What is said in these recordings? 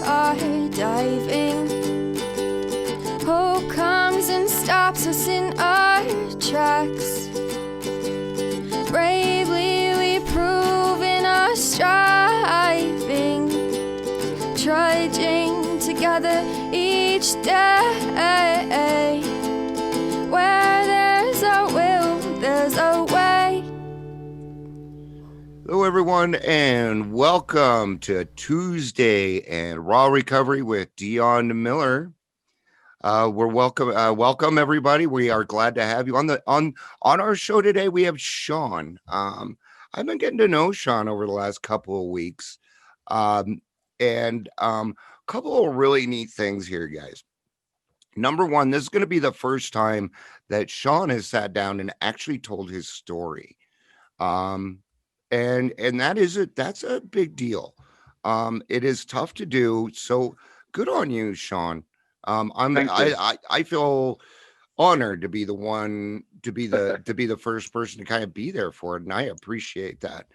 skydiving. Hope comes and stops us in our tracks. Bravely we prove in our striving, trudging together each day. Where there's a will, there's a way. Hello, everyone, and welcome to Tuesday and Raw Recovery with Dion Miller. Welcome everybody. We are glad to have you on our show today. We have Shawn. I've been getting to know Shawn over the last couple of weeks, and a couple of really neat things here, guys. Number one, this is going to be the first time that Shawn has sat down and actually told his story. And that's a big deal. It is tough to do. So good on you, Shawn. I feel honored to be the one to be the first person to kind of be there for it, and I appreciate that.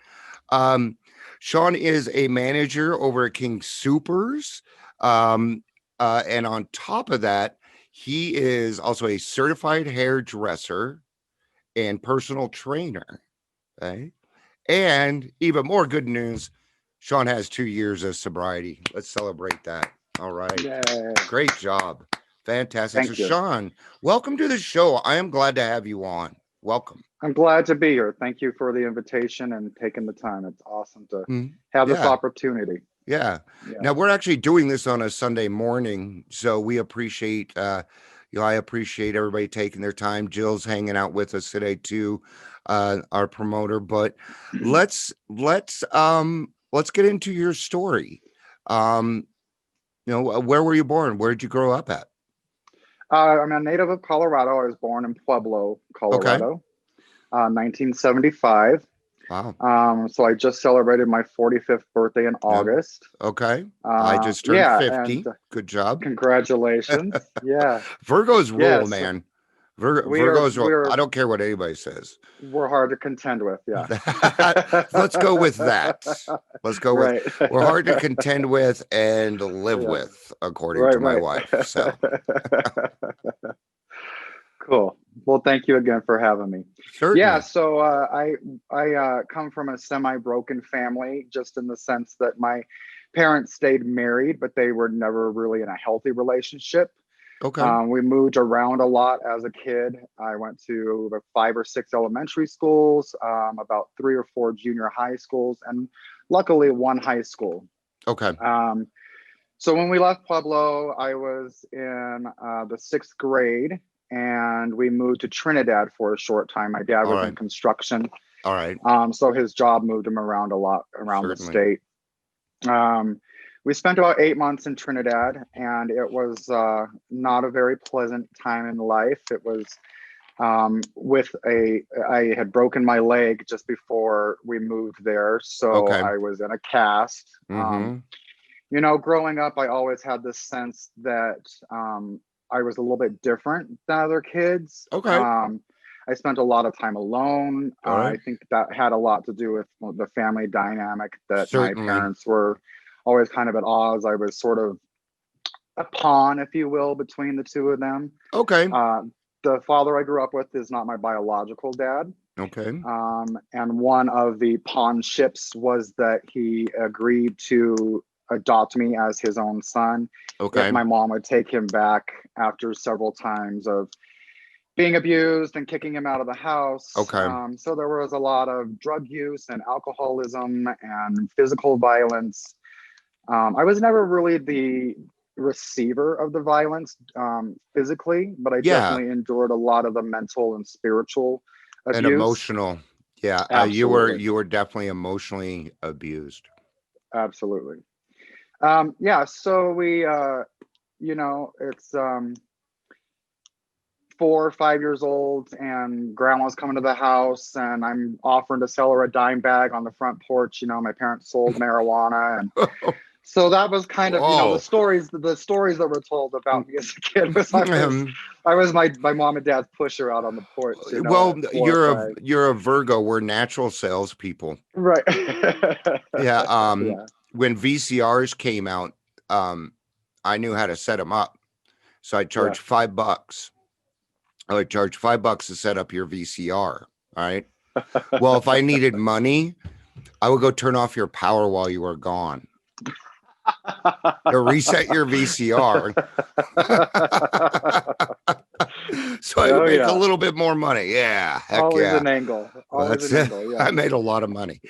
Shawn is a manager over at King Supers, and on top of that, he is also a certified hairdresser and personal trainer. Okay. And even more good news, Shawn has 2 years of sobriety. Let's celebrate that. All right. Yay. Great job. Fantastic. Thank you. Shawn, welcome to the show. I am glad to have you on. Welcome. I'm glad to be here. Thank you for the invitation and taking the time. It's awesome to have this opportunity. Yeah. Now we're actually doing this on a Sunday morning, so we appreciate I appreciate everybody taking their time. Jill's hanging out with us today too, our promoter. But let's get into your story. Where were you born? Where did you grow up at? I'm a native of Colorado. I was born in Pueblo, Colorado, 1975. Wow. So I just celebrated my 45th birthday in August. Okay. I just turned 50. Good job. Congratulations. Yeah. Virgos rule, Yeah, man. Virgos rule. I don't care what anybody says. We're hard to contend with. Yeah. Let's go with that. Let's go with we're hard to contend with and live with, according to my wife. So cool. Well, thank you again for having me. Certainly. Yeah, so I come from a semi-broken family, just in the sense that my parents stayed married, but they were never really in a healthy relationship. Okay. We moved around a lot as a kid. I went to 5 or 6 elementary schools, about 3 or 4 junior high schools, and luckily 1 high school. Okay. So when we left Pueblo, I was in the 6th grade. And we moved to Trinidad for a short time. My dad was in construction. All right. So his job moved him around a lot around the state. We spent about 8 months in Trinidad, and it was not a very pleasant time in life. It was I had broken my leg just before we moved there. So I was in a cast. Growing up, I always had this sense that I was a little bit different than other kids. Okay. I spent a lot of time alone. I think that had a lot to do with the family dynamic, that my parents were always kind of at odds. I was sort of a pawn, if you will, between the two of them. Okay. The father I grew up with is not my biological dad. Okay. And one of the pawn ships was that he agreed to adopt me as his own son. Okay. If my mom would take him back after several times of being abused and kicking him out of the house. Okay. So there was a lot of drug use and alcoholism and physical violence. I was never really the receiver of the violence physically, but I definitely endured a lot of the mental and spiritual abuse. And emotional. Yeah. You were definitely emotionally abused. Absolutely. So we, it's 4 or 5 years old, and grandma's coming to the house, and I'm offering to sell her a dime bag on the front porch. My parents sold marijuana, and so that was kind of, the stories that were told about me as a kid. I was my mom and dad's pusher out on the porch. Well, you're a Virgo. We're natural salespeople. Right. Yeah. When VCRs came out, I knew how to set them up. So I Yeah. charged $5. I would charge $5 to set up your VCR. All right. Well, if I needed money, I would go turn off your power while you were gone. To reset your VCR. So I would Oh make a yeah. little bit more money. Yeah. Heck Always yeah. an angle. Well, Always that's an it. angle. I Yeah. made a lot of money.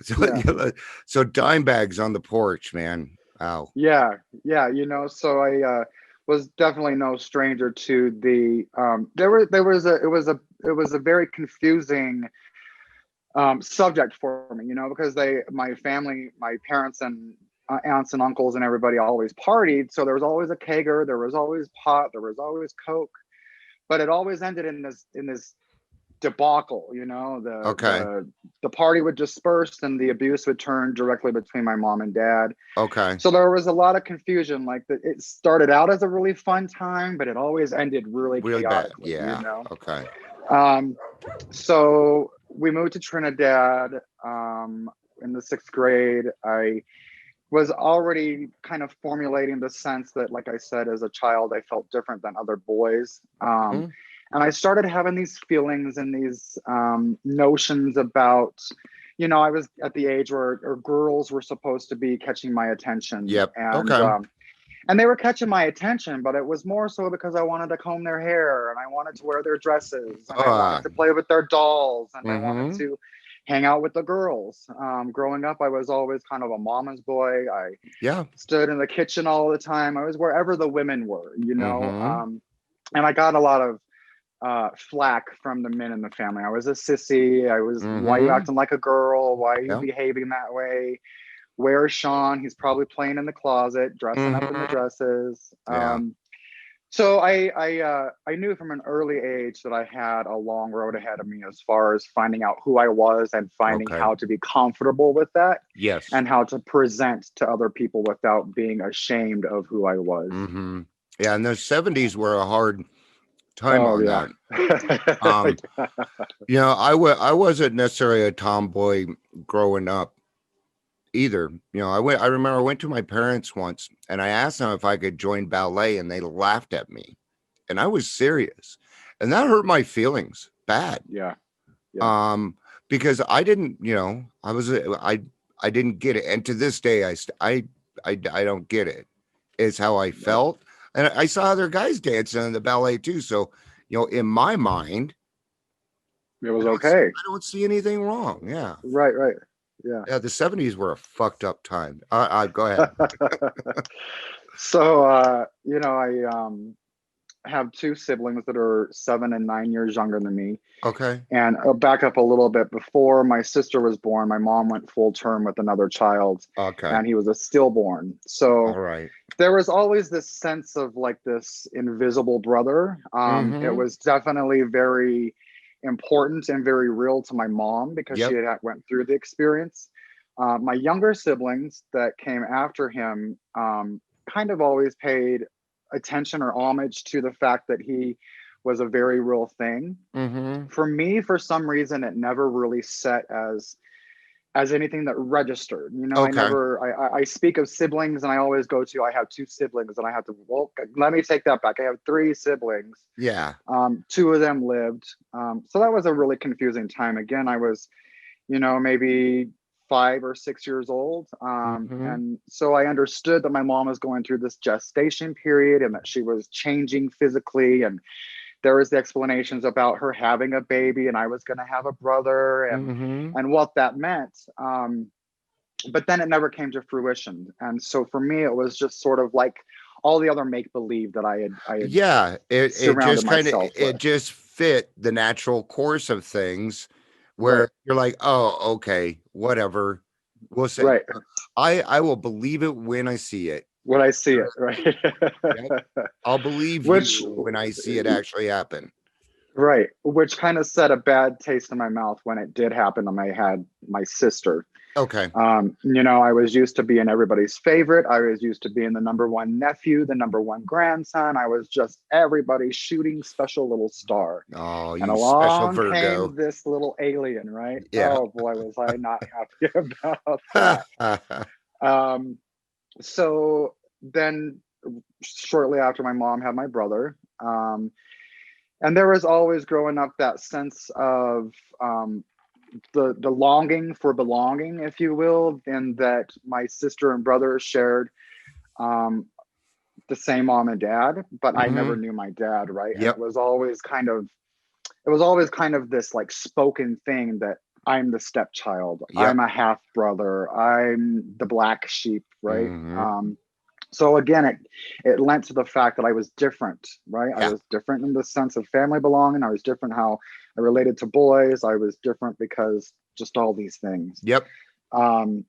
So, Yeah. so dime bags on the porch, man. Wow. Yeah. Yeah. So I was definitely no stranger to the there was a very confusing subject for me, because my family, my parents and aunts and uncles and everybody always partied. So there was always a kegger, there was always pot, there was always Coke, but it always ended in this debacle. The Okay. the party would disperse and the abuse would turn directly between my mom and dad. Okay. So there was a lot of confusion. Like it started out as a really fun time, but it always ended really Really bad. chaotically. Yeah. Okay. Um, so we moved to Trinidad in the 6th grade. I was already kind of formulating the sense that, like I said, as a child, I felt different than other boys. Mhm. And I started having these feelings and these notions about, I was at the age where girls were supposed to be catching my attention. Yep. And Okay. and they were catching my attention, but it was more so because I wanted to comb their hair and I wanted to wear their dresses and I wanted Uh, to play with their dolls and I wanted mm-hmm. to hang out with the girls. Growing up, I was always kind of a mama's boy. I Yeah. stood in the kitchen all the time. I was wherever the women were. Mm-hmm. And I got a lot of flack from the men in the family. I was a sissy. Why are you Mm-hmm. acting like a girl? Why are you Yeah. behaving that way? Where's Shawn? He's probably playing in the closet, dressing up in the Mm-hmm. dresses. Yeah. So I knew from an early age that I had a long road ahead of me as far as finding out who I was and finding Okay. how to be comfortable with that Yes. and how to present to other people without being ashamed of who I was. Mm-hmm. Yeah. And the 70s were a hard time Oh on yeah. that. I wasn't necessarily a tomboy growing up either. I remember I went to my parents once and I asked them if I could join ballet and they laughed at me. And I was serious. And that hurt my feelings bad. Yeah. Yeah. Because I didn't, I didn't get it. And to this day I don't get it. It's how I Nope. felt. And I saw other guys dancing in the ballet too. So, in my mind, It was okay. I don't see anything wrong. Yeah. Right. Yeah. Yeah, the 70s were a fucked up time. Go ahead. So I have two siblings that are 7 and 9 years younger than me. Okay. And I'll back up a little bit. Before my sister was born, my mom went full term with another child, Okay. and he was a stillborn. So All right. there was always this sense of like this invisible brother. It Mm-hmm. was definitely very important and very real to my mom because she Yep. had went through the experience. My younger siblings that came after him kind of always paid attention or homage to the fact that he was a very real thing. Mm-hmm. For me, for some reason, it never really set as anything that registered. Okay. I speak of siblings and I always go to, I have two siblings and I have to, well, let me take that back. I have three siblings. Yeah. Two of them lived. So that was a really confusing time. Again, I was, maybe 5 or 6 years old. Mm-hmm. And so I understood that my mom was going through this gestation period and that she was changing physically. And there was the explanations about her having a baby and I was going to have a brother Mm-hmm. and what that meant. But then it never came to fruition. And so for me, it was just sort of like all the other make believe that I had Yeah. It surrounded just kind of myself it with. just fit the natural course of things Right. where you're like, oh, okay, whatever. We'll say Right. I will believe it when I see it. When I see it. Right. Yep. I'll believe Which, you when I see it actually happen. right. Which kind of set a bad taste in my mouth when it did happen and I had my sister. Okay. I was used to being everybody's favorite. I was used to being the number one nephew, the number one grandson. I was just everybody's shooting special little star. Oh, And you special along Virgo. came this little alien, right? Yeah. Oh boy, was I not happy about that. So then shortly after, my mom had my brother. And there was always growing up that sense of the longing for belonging, if you will, and that my sister and brother shared the same mom and dad, but I never Mm-hmm. knew my dad, right? And Yep. it was always kind of this like spoken thing that I'm the stepchild, I'm Yep. a half brother, I'm the black sheep, right? Mm-hmm. So again, it lent to the fact that I was different, right? I Yeah. was different in the sense of family belonging. I was different how I related to boys. I was different because just all these things. Yep. Um,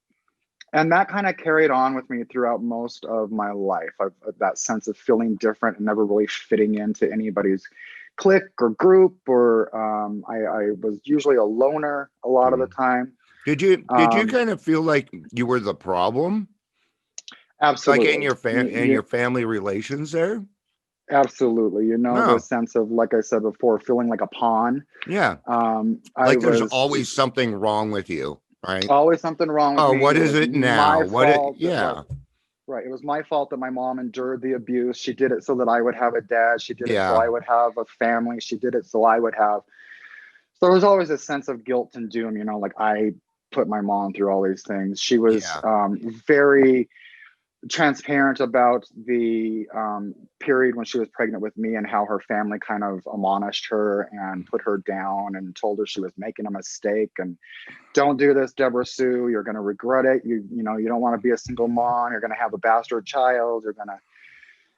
and that kind of carried on with me throughout most of my life. That sense of feeling different and never really fitting into anybody's clique or group, or I was usually a loner a lot of the Mhm. time. Did you kind of feel like you were the problem, like in Absolutely. your family relations there? Absolutely. You know, the No. sense of, like I said before, feeling like a pawn. Yeah. I Like there's was always something wrong with you, right? always something wrong with Oh, me. what It is was it now? my What it fault that, right, yeah. right. It was my fault that my mom endured the abuse. She did it so that I would have a dad. She did it so Yeah. I would have a family. She did it so I would have. So there was always a sense of guilt and doom, you know, like I put my mom through all these things. She was Yeah. very transparent about the period when she was pregnant with me and how her family kind of admonished her and put her down and told her she was making a mistake and don't do this, Deborah Sue. You're going to regret it. You know, you don't want to be a single mom. You're going to have a bastard child. You're going to.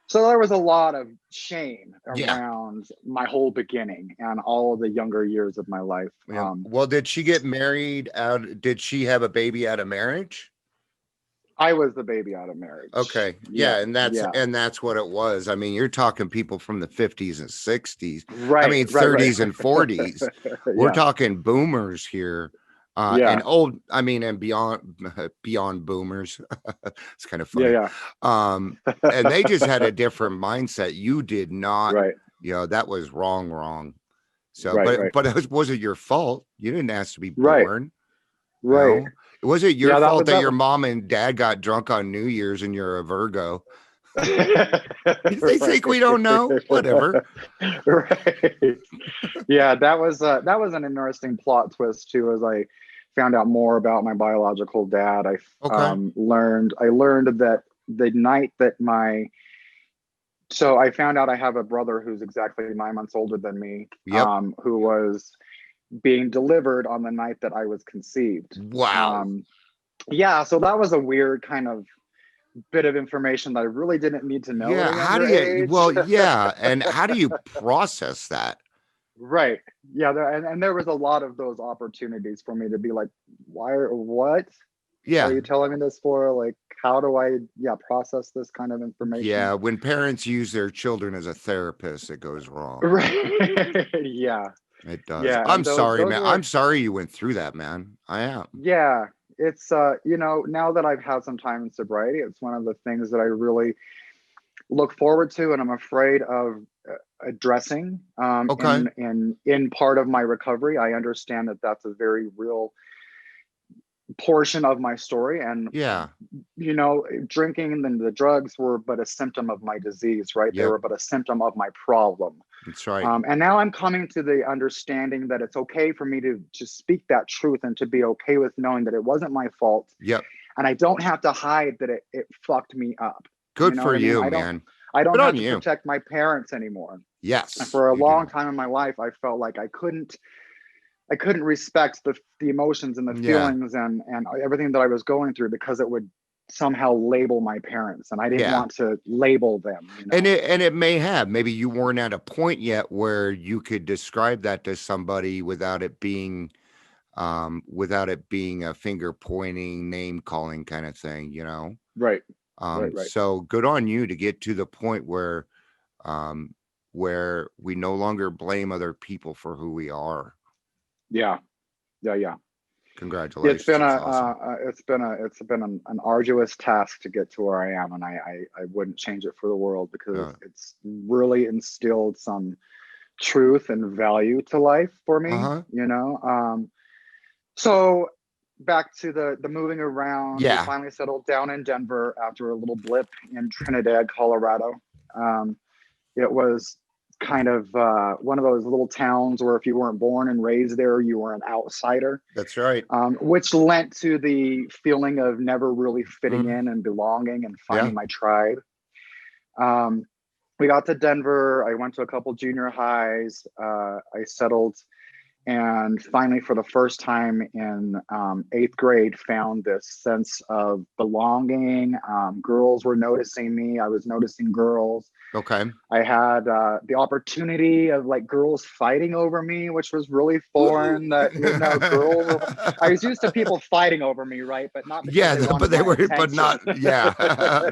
So there was a lot of shame Yeah. around my whole beginning and all of the younger years of my life. Yeah. Well, did she get married out? Did she have a baby out of marriage? I was the baby out of marriage. Okay. Yeah. Yeah, Yeah. and that's what it was. I mean, you're talking people from the 50s and 60s. I Right. mean, Right. Right. 30s and 40s. We're Yeah. talking boomers here. And Yeah. old, I mean, and beyond boomers. It's kind of funny. Yeah. And they just had Yeah. a different mindset. You did not, Right. that was wrong. So, Right. Right. but it wasn't your fault. You didn't ask to be Right. born. Right. No, was it your Yeah. That fault was that that. your mom and dad got drunk on New Year's and you're a Virgo? They think we don't know. Whatever. Right. Yeah, that was an interesting plot twist too. As I found out more about my biological dad, Okay. I learned that the night that so I found out I have a brother who's exactly 9 months older than me, Yep. who was being delivered on the night that I was conceived. Wow. Yeah, so that was a weird kind of bit of information that I really didn't need to know at Yeah. a How younger do you? age. Well, yeah. And how do you process that? Right. Yeah. And there was a lot of those opportunities for me to be like, what are Yeah. you telling me this for? Like, how do I, process this kind of information? Yeah. When parents use their children as a therapist, it goes wrong. Right. Yeah. It does. Yeah. I'm And sorry, those man. I'm were, sorry you went through that, man. I am. yeah. It's, now that I've had some time in sobriety, it's one of the things that I really look forward to and I'm afraid of addressing Okay. in part of my recovery. I understand that that's a very real portion of my story, and Yeah. drinking and the drugs were but a symptom of my disease, right? They Yep. were but a symptom of my problem. That's right. And now I'm coming to the understanding that it's okay for me to speak that truth and to be okay with knowing that it wasn't my fault, Yep. and I don't have to hide that it fucked me up. You Good know for what I mean? you, I don't man. I don't Good have on to you. protect my parents anymore. And Yes, for a you long do. time in my life, I felt like I couldn't respect the emotions and the Yeah. feelings and everything that I was going through because it would somehow label my parents, and I didn't Yeah. want to label them. And it may have. Maybe you weren't at a point yet where you could describe that to somebody without it being a finger pointing, name calling kind of thing, you know? Right, right. So good on you to get to the point um where we no longer blame other people for who we are. Yeah, yeah. It's Congratulations. been That's awesome. it's been an arduous task to get to where I am, and I wouldn't change it for the world because Uh, it's really instilled some truth and value to life for me. uh-huh. So back to the moving around. We Yeah. finally settled down in Denver after a little blip in Trinidad, Colorado. It was kind of one of those little towns where if you weren't born and raised there, you were an outsider. That's right. Which lent to the feeling of never really fitting in and belonging and finding my tribe. We got to Denver. I went to a couple junior highs. I settled, and finally, for the first time in 8th grade, found this sense of belonging. Girls were noticing me. I was noticing girls. Okay. I had the opportunity of like girls fighting over me, which was really foreign. That, you know, girls. I was used to people fighting over me, right? But not because they wanted but they my were, attention. but not. Yeah.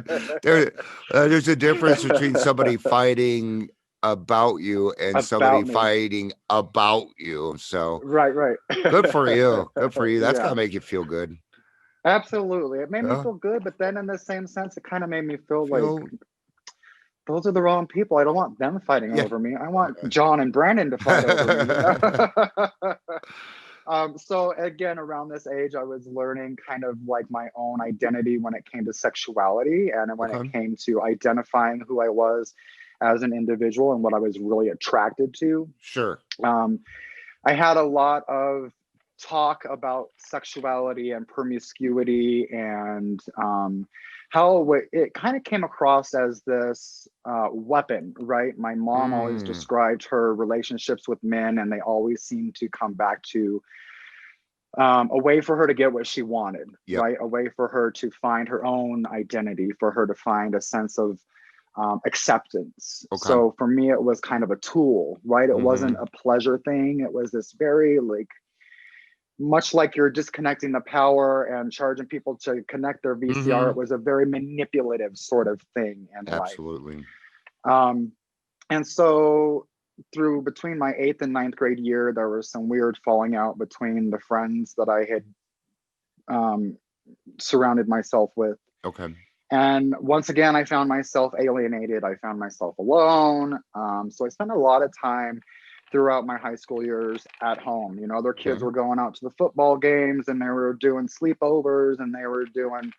There's a difference between somebody fighting about you and somebody fighting about you. So right. good for you. Good for you. That's Yeah. gotta make you feel good. Absolutely. It made me feel good, but then in the same sense, it kind of made me feel like those are the wrong people. I don't want them fighting over me. I want John and Brandon to fight over me. You know? So again, around this age, I was learning kind of like my own identity when it came to sexuality and when it came to identifying who I was as an individual and what I was really attracted to. Sure. I had a lot of talk about sexuality and promiscuity and how it kind of came across as this weapon, right? My mom always described her relationships with men, and they always seemed to come back to a way for her to get what she wanted, right? A way for her to find her own identity, for her to find a sense of acceptance. So for me, it was kind of a tool, right? It wasn't a pleasure thing. It was this very like, much like you're disconnecting the power and charging people to connect their VCR, it was a very manipulative sort of thing in life. Absolutely. And so between my 8th and 9th grade year, there was some weird falling out between the friends that I had surrounded myself with. Okay. And once again, I found myself alienated. I found myself alone. So I spent a lot of time throughout my high school years at home. You know, other kids were going out to the football games and they were doing sleepovers and they were doing,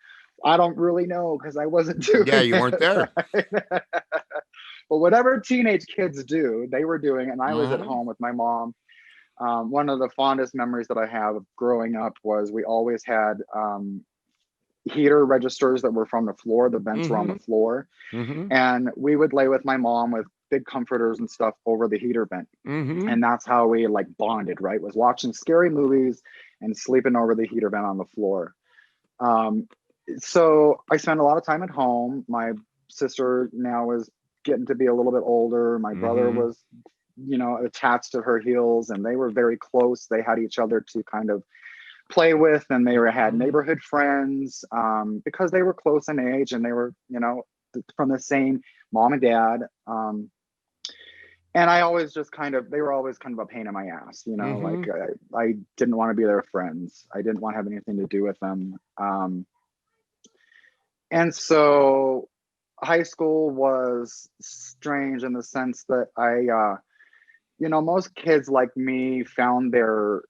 I don't really know because I wasn't doing Yeah, you weren't there. Right? But whatever teenage kids do, they were doing it. And I was at home with my mom. One of the fondest memories that I have of growing up was we always had heater registers that were from the floor. The vents were on the floor. And we would lay with my mom with big comforters and stuff over the heater vent. And that's how we like bonded, right? Was watching scary movies and sleeping over the heater vent on the floor. So I spent a lot of time at home. My sister now was getting to be a little bit older. My brother was, you know, attached to her heels, and they were very close. They had each other to kind of play with, and they had neighborhood friends because they were close in age and they were, you know, from the same mom and dad. And I always just they were always kind of a pain in my ass, you know, like I didn't want to be their friends. I didn't want to have anything to do with them. And so high school was strange in the sense that you know, most kids like me found their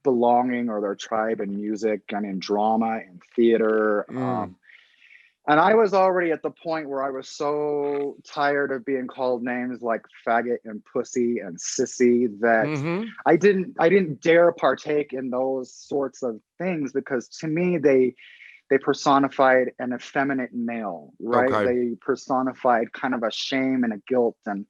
belonging or their tribe in music and in drama and theater. And I was already at the point where I was so tired of being called names like faggot and pussy and sissy that I didn't dare partake in those sorts of things because to me they personified an effeminate male, right? They personified kind of a shame and a guilt, and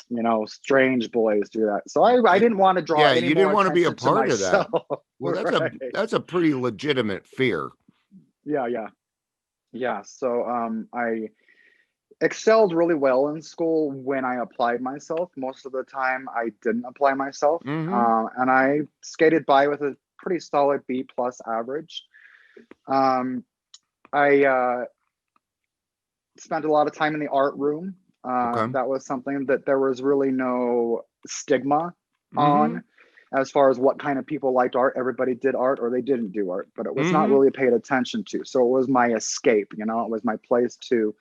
you know, strange boys do that. So I didn't want to draw any you didn't more want to be a attention to part of that. myself. Well, that's a pretty legitimate fear. Yeah. So I excelled really well in school when I applied myself. Most of the time I didn't apply myself. And I skated by with a pretty solid B+ average. I spent a lot of time in the art room. That was something that there was really no stigma on as far as what kind of people liked art. Everybody did art or they didn't do art, but it was not really paid attention to. So it was my escape, you know, it was my place to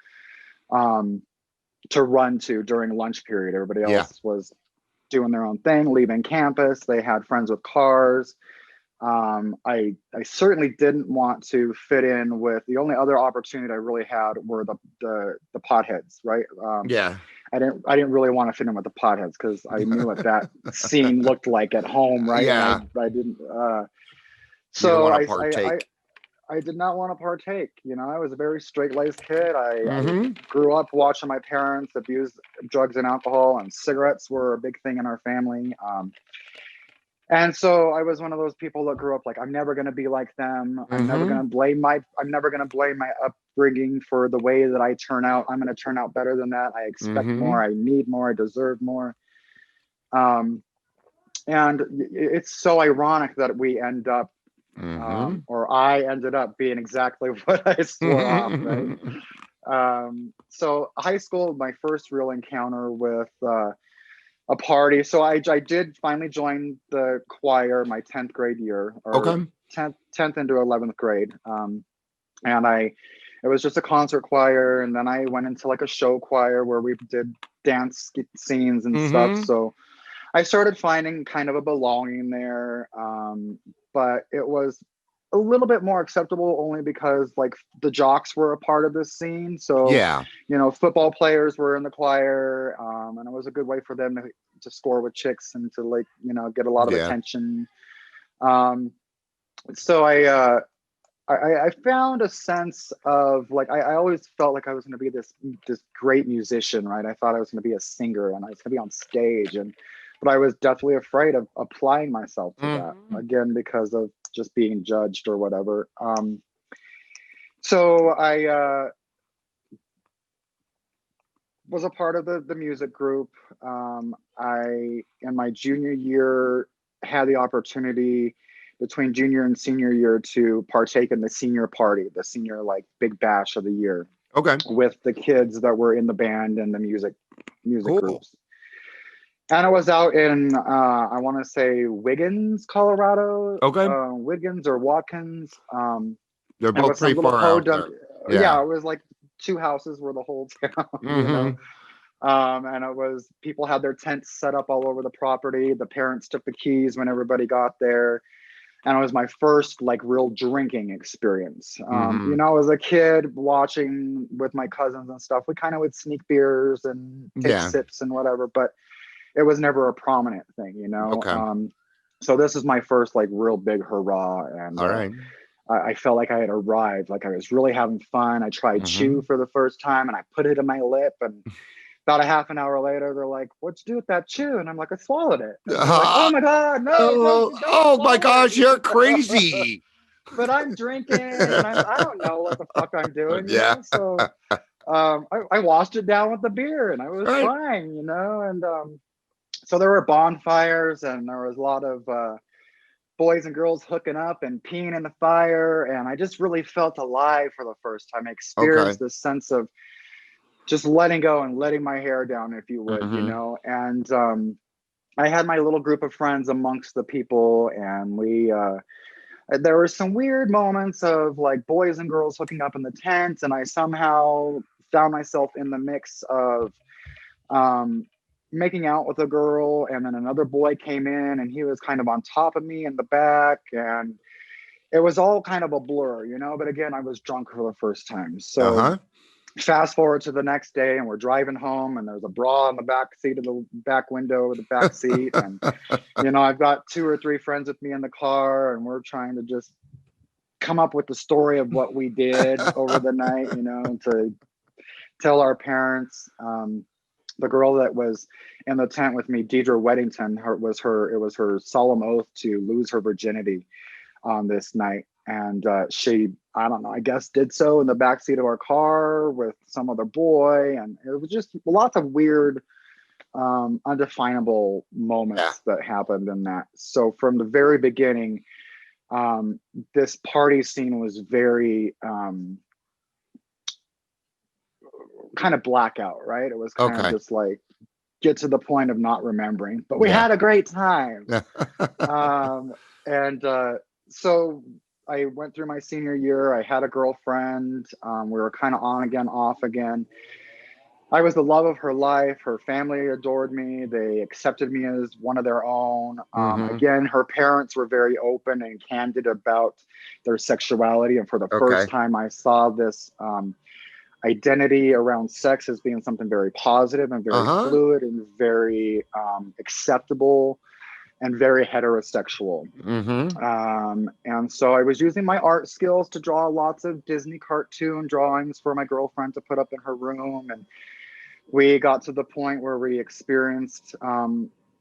run to during lunch period. Everybody else was doing their own thing, leaving campus. They had friends with cars. I certainly didn't want to fit in with the only other opportunity I really had were the potheads, right? Yeah. I didn't really want to fit in with the potheads because I knew what that scene looked like at home, right? Yeah. And I didn't. You don't So want to partake. I did not want to partake. You know, I was a very straight-laced kid. I Mm-hmm. grew up watching my parents abuse drugs and alcohol, and cigarettes were a big thing in our family. And so I was one of those people that grew up like, I'm never going to be like them. I'm never going to blame my upbringing for the way that I turn out. I'm going to turn out better than that. I expect more. I need more. I deserve more. And it's so ironic that we end up, or I ended up being exactly what I swore off, right? So high school, my first real encounter with a party. So I did finally join the choir my 10th grade year, or Okay. 10th into 11th grade. And it was just a concert choir. And then I went into like a show choir where we did dance scenes and stuff. So I started finding kind of a belonging there. But it was a little bit more acceptable only because like the jocks were a part of this scene. So, Yeah. you know, football players were in the choir, and it was a good way for them to score with chicks and to like, you know, get a lot of attention. So I found a sense of like, I always felt like I was going to be this great musician, right? I thought I was going to be a singer and I was going to be on stage, but I was definitely afraid of applying myself to that again, because of just being judged or whatever. So I was a part of the music group. I, in my junior year, had the opportunity between junior and senior year to partake in the senior party, the senior like big bash of the year. Okay. With the kids that were in the band and the music Cool. groups. And I was out in, I want to say Wiggins, Colorado. Okay. Wiggins or Watkins. They're both pretty far out there. Yeah, it was like 2 houses were the whole town, you know. And it was, people had their tents set up all over the property. The parents took the keys when everybody got there. And it was my first like real drinking experience. You know, as a kid watching with my cousins and stuff, we kind of would sneak beers and take sips and whatever, but it was never a prominent thing, you know? Okay. So this is my first like real big hurrah. And all right. I felt like I had arrived, like I was really having fun. I tried chew for the first time and I put it in my lip, and about a half an hour later, they're like, "What'd you do with that chew?" And I'm like, "I swallowed it." And they're like, "Oh my God, no, don't oh my gosh, it." you're crazy. But I'm drinking and I don't know what the fuck I'm doing, you know? So I washed it down with the beer and I was fine, you know? And so there were bonfires and there was a lot of boys and girls hooking up and peeing in the fire. And I just really felt alive for the first time. I experienced this sense of just letting go and letting my hair down, if you would, you know? And I had my little group of friends amongst the people, and there were some weird moments of like boys and girls hooking up in the tent, and I somehow found myself in the mix of making out with a girl, and then another boy came in and he was kind of on top of me in the back, and it was all kind of a blur, you know? But again, I was drunk for the first time. So fast forward to the next day and we're driving home and there's a bra in the back seat of the back window of the back seat. And, you know, I've got 2 or 3 friends with me in the car and we're trying to just come up with the story of what we did over the night, you know, to tell our parents. The girl that was in the tent with me, Deidre Weddington, it was her solemn oath to lose her virginity on this night. And she, I don't know, I guess did so in the backseat of our car with some other boy. And it was just lots of weird, undefinable moments that happened in that. So from the very beginning, this party scene was very kind of blackout, right? It was kind of just like, get to the point of not remembering, but we had a great time. So I went through my senior year. I had a girlfriend. We were kind of on again, off again. I was the love of her life. Her family adored me. They accepted me as one of their own. Mm-hmm. Again, her parents were very open and candid about their sexuality. And for the Okay. first time, I saw this identity around sex as being something very positive and very Uh-huh. fluid and very acceptable and very heterosexual. Mm-hmm. And so I was using my art skills to draw lots of Disney cartoon drawings for my girlfriend to put up in her room. And we got to the point where we experienced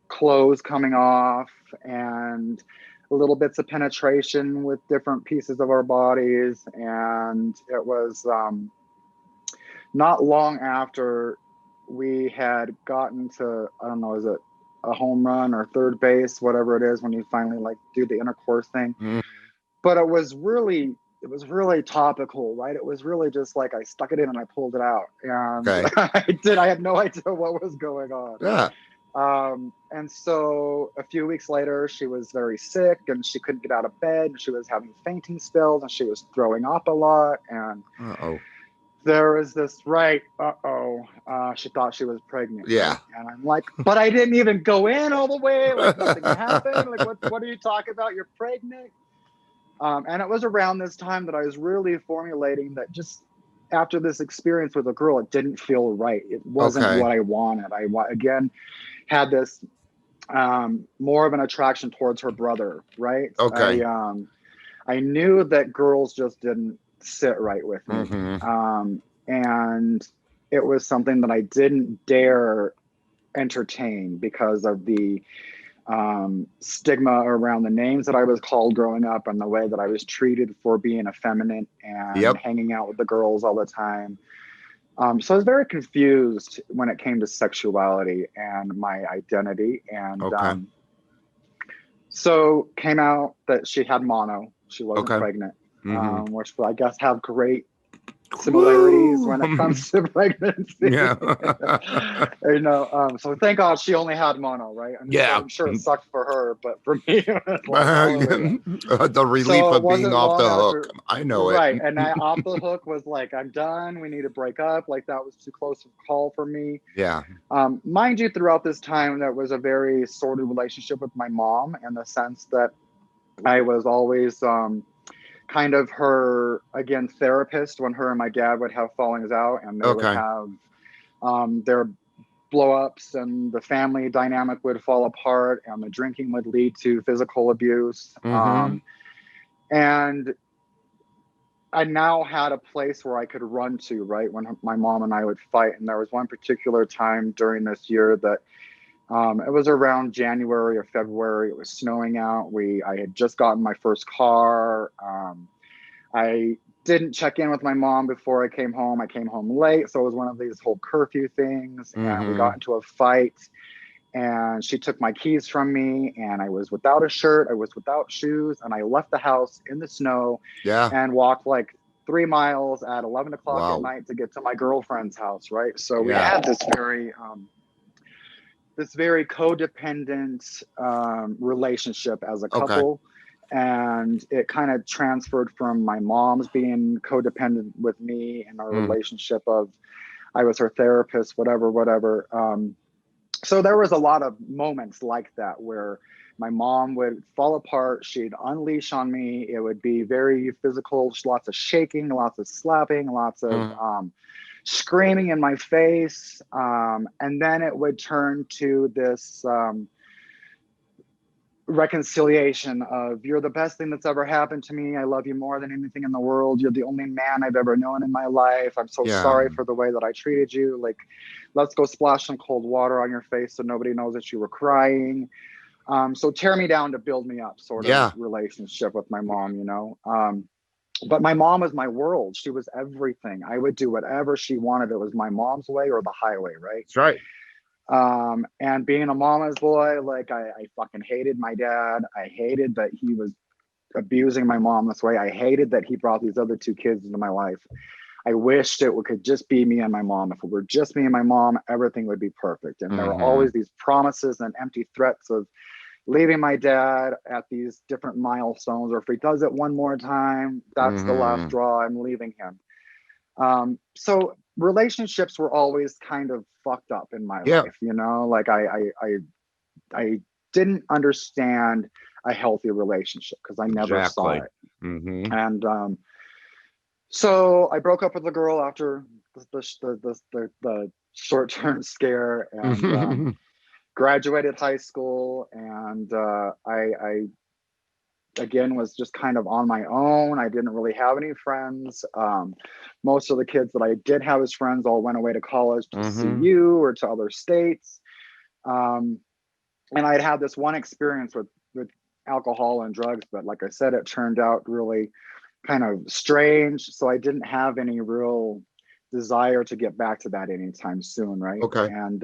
clothes coming off and little bits of penetration with different pieces of our bodies. And it was not long after we had gotten to, I don't know, is it a home run or third base, whatever it is when you finally like do the intercourse thing. Mm-hmm. But it was really topical, right? It was really just like I stuck it in and I pulled it out. And Okay. I had no idea what was going on. Yeah. And so a few weeks later, she was very sick and she couldn't get out of bed. She was having fainting spells and she was throwing up a lot. And Uh-oh. there was this, right, she thought she was pregnant. Yeah. Right? And I'm like, but I didn't even go in all the way. Like nothing happened. Like, what are you talking about? You're pregnant. And it was around this time that I was really formulating that just after this experience with a girl, it didn't feel right. It wasn't Okay. what I wanted. Again, had this more of an attraction towards her brother, right? Okay. I knew that girls just didn't sit right with me. Mm-hmm. And it was something that I didn't dare entertain because of the stigma around the names that I was called growing up and the way that I was treated for being effeminate and Yep. hanging out with the girls all the time. So I was very confused when it came to sexuality and my identity. And Okay. so came out that she had mono. She wasn't Okay. pregnant, Mm-hmm. which I guess have great similarities when it comes to pregnancy. Yeah. So thank God she only had mono, right? Yeah. I'm sure it sucked for her, but for me, it was like, hallelujah. The relief So it of being wasn't off the long hook. after, I know it. right? And I off the hook was like, I'm done. We need to break up. Like that was too close of a call for me. Yeah. Mind you, throughout this time, that was a very sordid relationship with my mom in the sense that I was always kind of her, again, therapist when her and my dad would have fallings out and they would Okay. have their blow-ups and the family dynamic would fall apart and the drinking would lead to physical abuse. Mm-hmm. And I now had a place where I could run to, right, when my mom and I would fight. And there was one particular time during this year that it was around January or February. It was snowing out. I had just gotten my first car. I didn't check in with my mom before I came home. I came home late. So it was one of these whole curfew things. Mm-hmm. And we got into a fight. And she took my keys from me. And I was without a shirt. I was without shoes. And I left the house in the snow. Yeah. And walked like 3 miles at 11 o'clock Wow. at night to get to my girlfriend's house. Right. So we Yeah. had this very codependent relationship as a couple. Okay. And it kind of transferred from my mom's being codependent with me and our relationship of I was her therapist, whatever. So there was a lot of moments like that where my mom would fall apart. She'd unleash on me. It would be very physical, lots of shaking, lots of slapping, lots of screaming in my face. And then it would turn to this reconciliation of you're the best thing that's ever happened to me. I love you more than anything in the world. You're the only man I've ever known in my life. I'm so sorry for the way that I treated you. Like, let's go splash some cold water on your face so nobody knows that you were crying. So tear me down to build me up sort of relationship with my mom, but my mom was my world. She was everything. I would do whatever she wanted. It was my mom's way or the highway, right? That's right. And being a mama's boy, like I fucking hated my dad. I hated that he was abusing my mom this way. I hated that he brought these other 2 kids into my life. I wished it could just be me and my mom. If it were just me and my mom, everything would be perfect. And there were always these promises and empty threats of leaving my dad at these different milestones, or if he does it one more time, that's the last straw. I'm leaving him. So relationships were always kind of fucked up in my Yeah, life, you know, like I didn't understand a healthy relationship because I never saw exactly. it. Mm-hmm. And so I broke up with the girl after the short-term scare, and graduated high school, and I again was just kind of on my own. I didn't really have any friends. Most of the kids that I did have as friends all went away to college to Mm-hmm. CU or to other states. Um, and I'd had this one experience with alcohol and drugs, but like I said, it turned out really kind of strange. So I didn't have any real desire to get back to that anytime soon, right? Okay. And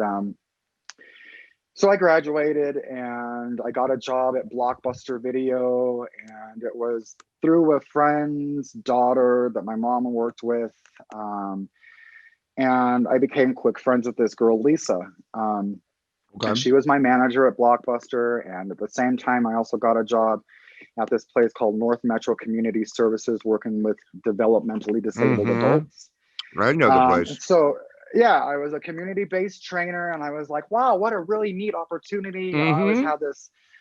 so I graduated and I got a job at Blockbuster Video, and it was through a friend's daughter that my mom worked with. Um, and I became quick friends with this girl, Lisa. And Okay. she was my manager at Blockbuster. And at the same time, I also got a job at this place called North Metro Community Services, working with developmentally disabled Mm-hmm. adults. I know the place. And so, yeah, I was a community-based trainer, and I was like, wow, what a really neat opportunity. You know, Mm-hmm.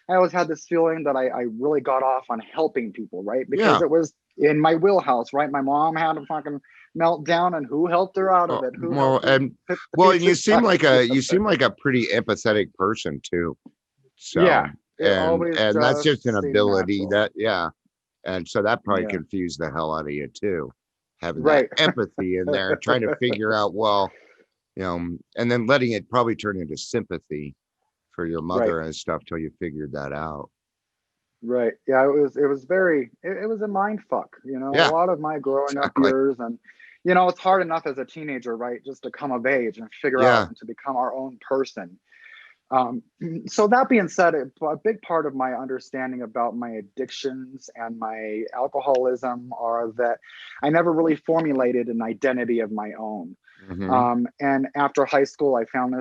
I always had this feeling that I really got off on helping people, right? Because Yeah. it was in my wheelhouse, right? My mom had a fucking meltdown, and who helped her out of it? Who Well, helped her and put the well, and pieces back you together? seem like a pretty empathetic person too. Yeah, So, it always and that's just an just seemed ability natural. that, yeah. And so that probably Yeah, confused the hell out of you too, having that right. empathy in there, trying to figure out, well, and then letting it probably turn into sympathy for your Right. mother and stuff till you figured that out. Right. Yeah, it was a mind fuck, you know, a Yeah, lot of my growing up exactly. years. And, you know, it's hard enough as a teenager, right? Just to come of age and figure out Yeah. and to become our own person. Um, so that being said, a big part of my understanding about my addictions and my alcoholism are that I never really formulated an identity of my own. Mm-hmm. And after high school, I found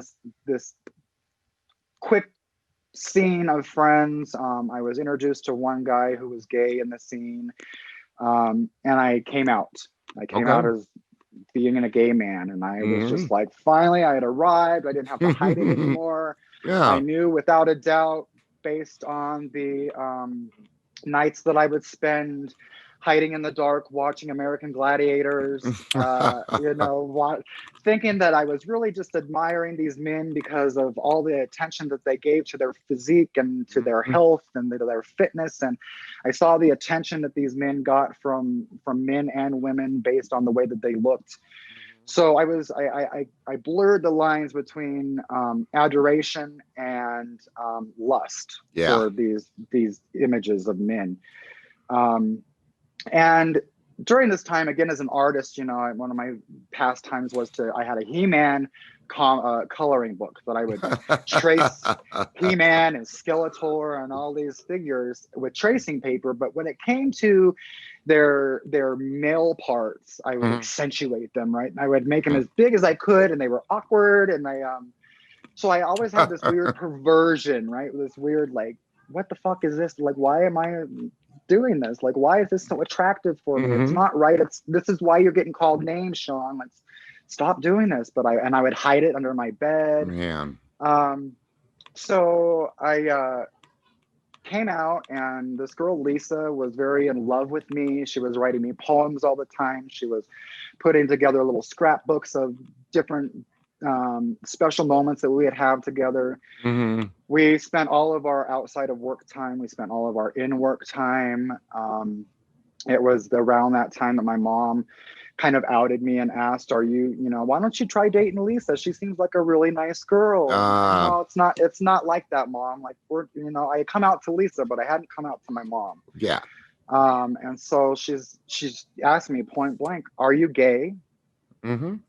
this quick scene of friends. I was introduced to one guy who was gay in the scene, and I came out. I came out Okay. as being a gay man, and I was Mm-hmm. just like, finally, I had arrived. I didn't have to hide it anymore. I Yeah. knew without a doubt, based on the nights that I would spend hiding in the dark watching American Gladiators, you know, thinking that I was really just admiring these men because of all the attention that they gave to their physique and to their Mhm. health and to their fitness. And I saw the attention that these men got from men and women based on the way that they looked. So I blurred the lines between adoration and lust Yeah. for these images of men. Um, and during this time, again, as an artist, you know, one of my pastimes was I had a He-Man coloring book that I would trace He-Man and Skeletor and all these figures with tracing paper. But when it came to their male parts, I would Mhm. accentuate them, right? And I would make them as big as I could, and they were awkward. And so I always had this weird perversion, right? This weird, like, what the fuck is this? Like, why am I doing this? Like, why is this so attractive for me? It's Mhm. not right. This is why you're getting called names, Shawn. Let's stop doing this. But I would hide it under my bed. Man. Um, so I came out, and this girl Lisa was very in love with me. She was writing me poems all the time. She was putting together little scrapbooks of different special moments that we would have together. Mhm. We spent all of our outside of work time. We spent all of our in work time. It was around that time that my mom kind of outed me and asked, "Are you know, why don't you try dating Lisa? She seems like a really nice girl." And Uh, no, it's not like that, Mom. Like, you know, I come out to Lisa, but I hadn't come out to my mom. yeah. And so she's asked me point blank, "Are you gay?" Mhm.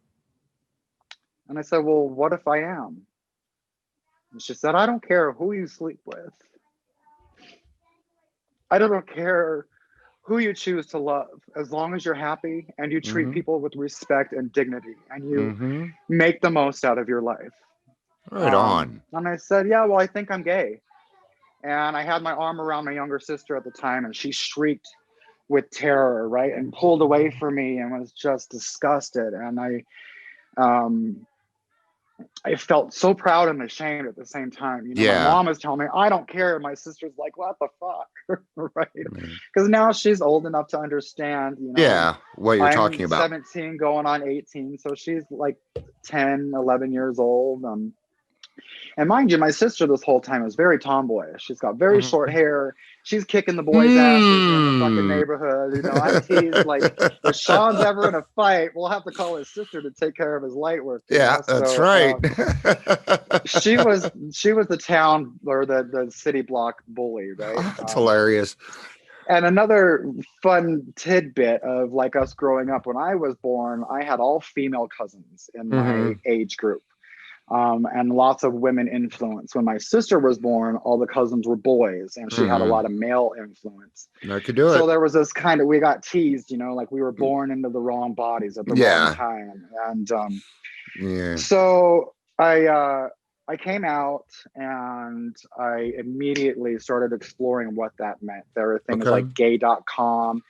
And I said, "Well, what if I am?" And she said, "I don't care who you sleep with. I don't care who you choose to love, as long as you're happy and you treat Mhm. people with respect and dignity and you Mhm. make the most out of your life." Right on. And I said, "Yeah, well, I think I'm gay." And I had my arm around my younger sister at the time, and she shrieked with terror, right? And pulled away from me and was just disgusted. And I felt so proud and ashamed at the same time. My Yeah. mom was telling me, I don't care. My sister's like, what the fuck? Right? Mm. Because now she's old enough to understand, Yeah, what you're I'm talking about. 17 going on 18. So she's like 10, 11 years old. And mind you, my sister this whole time is very tomboyish. She's got very short hair. She's kicking the boys' asses in the fucking neighborhood. I'm teased like, if Shawn's ever in a fight, we'll have to call his sister to take care of his light work. Yeah, that's so, right. she was the town or the city block bully, right? That's hilarious. And another fun tidbit of like us growing up, when I was born, I had all female cousins in my age group. And lots of women influence. When my sister was born, all the cousins were boys, and she had a lot of male influence. I could do it. So there was this kind of, we got teased, like we were born into the wrong bodies at the wrong time. And so I came out and I immediately started exploring what that meant. There are things like gay.com.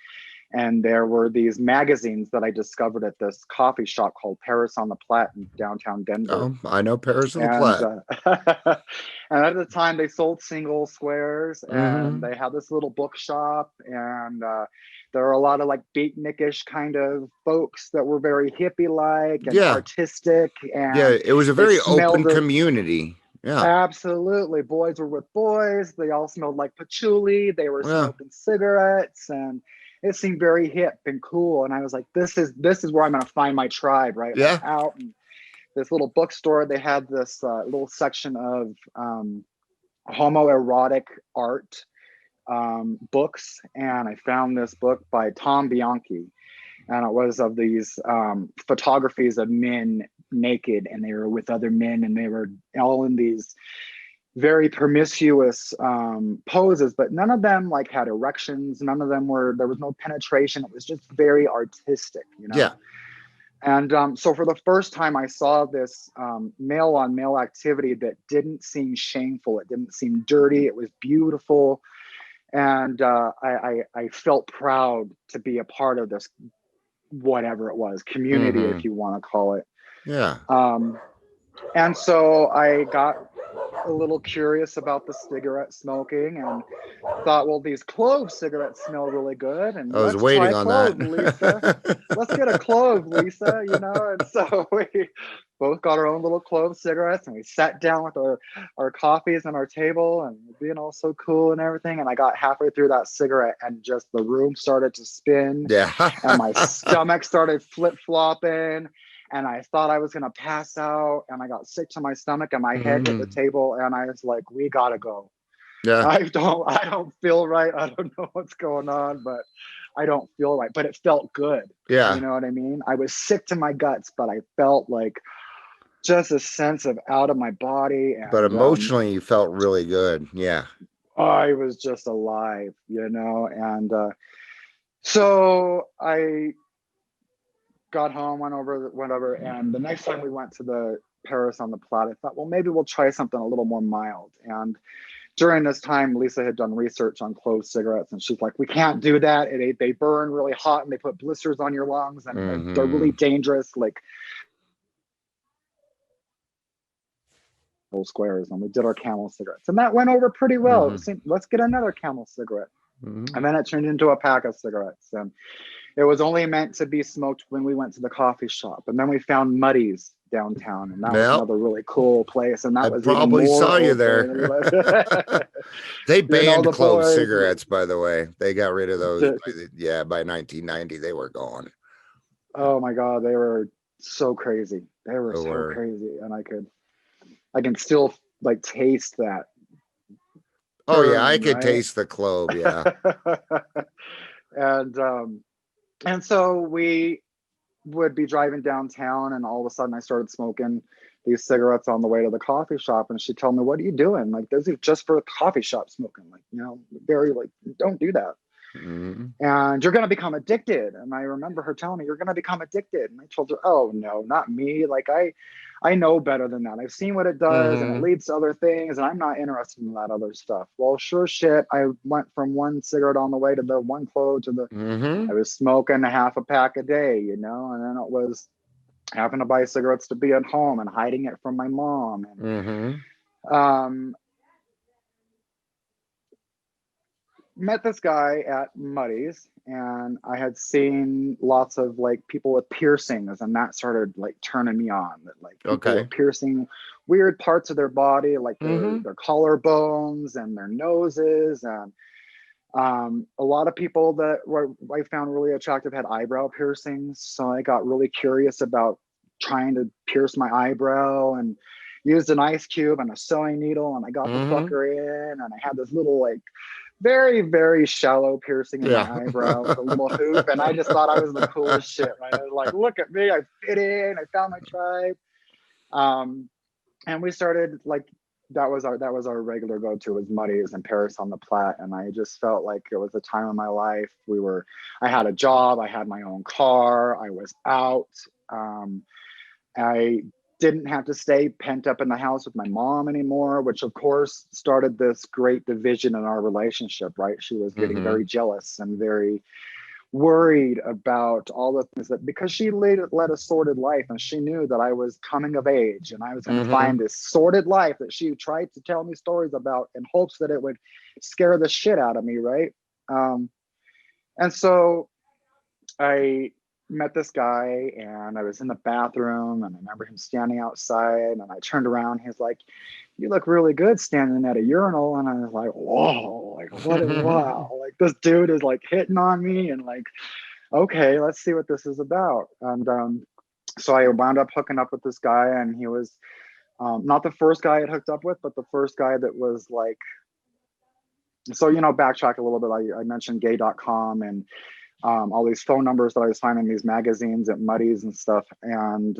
And there were these magazines that I discovered at this coffee shop called Paris on the Platte in downtown Denver. Oh, I know Paris on the Platte. And at the time, they sold single squares, and they had this little bookshop. And there were a lot of like beatnikish kind of folks that were very hippie-like and artistic. And it was a very open community. Yeah, absolutely. Boys were with boys. They all smelled like patchouli. They were smoking cigarettes, and it seemed very hip and cool. And I was like, this is where I'm going to find my tribe, right? Yeah. Out in this little bookstore, they had this little section of homoerotic art books. And I found this book by Tom Bianchi. And it was of these photographies of men naked, and they were with other men, and they were all in these very promiscuous poses, but none of them like had erections. None of them there was no penetration. It was just very artistic, Yeah. And so for the first time, I saw this male on male activity that didn't seem shameful. It didn't seem dirty. It was beautiful. And I felt proud to be a part of this, whatever it was, community, if you want to call it. Yeah. And so I got a little curious about the cigarette smoking and thought, well, these clove cigarettes smell really good. And I was waiting on that. Lisa. Let's get a clove, Lisa, And so we both got our own little clove cigarettes, and we sat down with our coffees on our table and being all so cool and everything. And I got halfway through that cigarette and just the room started to spin. Yeah. And my stomach started flip-flopping. And I thought I was going to pass out, and I got sick to my stomach, and my head hit the table, and I was like, we got to go. Yeah. I don't feel right. I don't know what's going on, but I don't feel right, but it felt good. Yeah. You know what I mean? I was sick to my guts, but I felt like just a sense of out of my body. And, but emotionally, you felt really good. Yeah. I was just alive, and so I got home, went over, and the next time we went to the Paris on the Platte, I thought, well, maybe we'll try something a little more mild. And during this time, Lisa had done research on clove cigarettes, and she's like, we can't do that. They burn really hot, and they put blisters on your lungs, and they're really dangerous. Like squares, and we did our Camel cigarettes, and that went over pretty well. Let's get another Camel cigarette. And then it turned into a pack of cigarettes, and it was only meant to be smoked when we went to the coffee shop. And then we found Muddy's downtown, and that was another really cool place. And that was probably saw you there. They banned clove cigarettes, by the way. They got rid of those. By 1990, they were gone. Oh my God, they were so crazy. They were so crazy, and I can still like taste that. Oh yeah, I could taste the clove. Yeah. And so we would be driving downtown, and all of a sudden I started smoking these cigarettes on the way to the coffee shop, and she'd tell me, what are you doing? Like, this is just for a coffee shop smoking. Like, very like, don't do that. And you're going to become addicted. And I remember her telling me, you're going to become addicted. And I told her, oh no, not me. Like I know better than that. I've seen what it does, and it leads to other things, and I'm not interested in that other stuff. Well, sure shit. I went from one cigarette on the way to the one clove to the, I was smoking a half a pack a day, and then it was having to buy cigarettes to be at home and hiding it from my mom. And um, met this guy at Muddy's, and I had seen lots of like people with piercings, and that started like turning me on. That like people were piercing weird parts of their body, like their collarbones and their noses, and a lot of people that I found really attractive had eyebrow piercings. So I got really curious about trying to pierce my eyebrow, and used an ice cube and a sewing needle, and I got the fucker in, and I had this little like very, very shallow piercing in my eyebrow with a little hoop. And I just thought I was the coolest shit, right? I was like, look at me, I fit in, I found my tribe. And we started like, that was our regular go-to, was Muddy's in Paris on the Platte. And I just felt like it was the time of my life. I had a job, I had my own car, I was out. I didn't have to stay pent up in the house with my mom anymore, which of course started this great division in our relationship, right? She was getting very jealous and very worried about all the things that, because she led a sordid life, and she knew that I was coming of age and I was going to find this sordid life that she tried to tell me stories about in hopes that it would scare the shit out of me, right? And so I met this guy, and I was in the bathroom, and I remember him standing outside, and I turned around. He's like, "You look really good standing at a urinal." And I was like, whoa, like wow, like this dude is like hitting on me, and like, okay, let's see what this is about. And so I wound up hooking up with this guy, and he was not the first guy I had hooked up with, but the first guy that was like, so, backtrack a little bit. I mentioned gay.com and all these phone numbers that I was finding in these magazines at Muddy's and stuff. And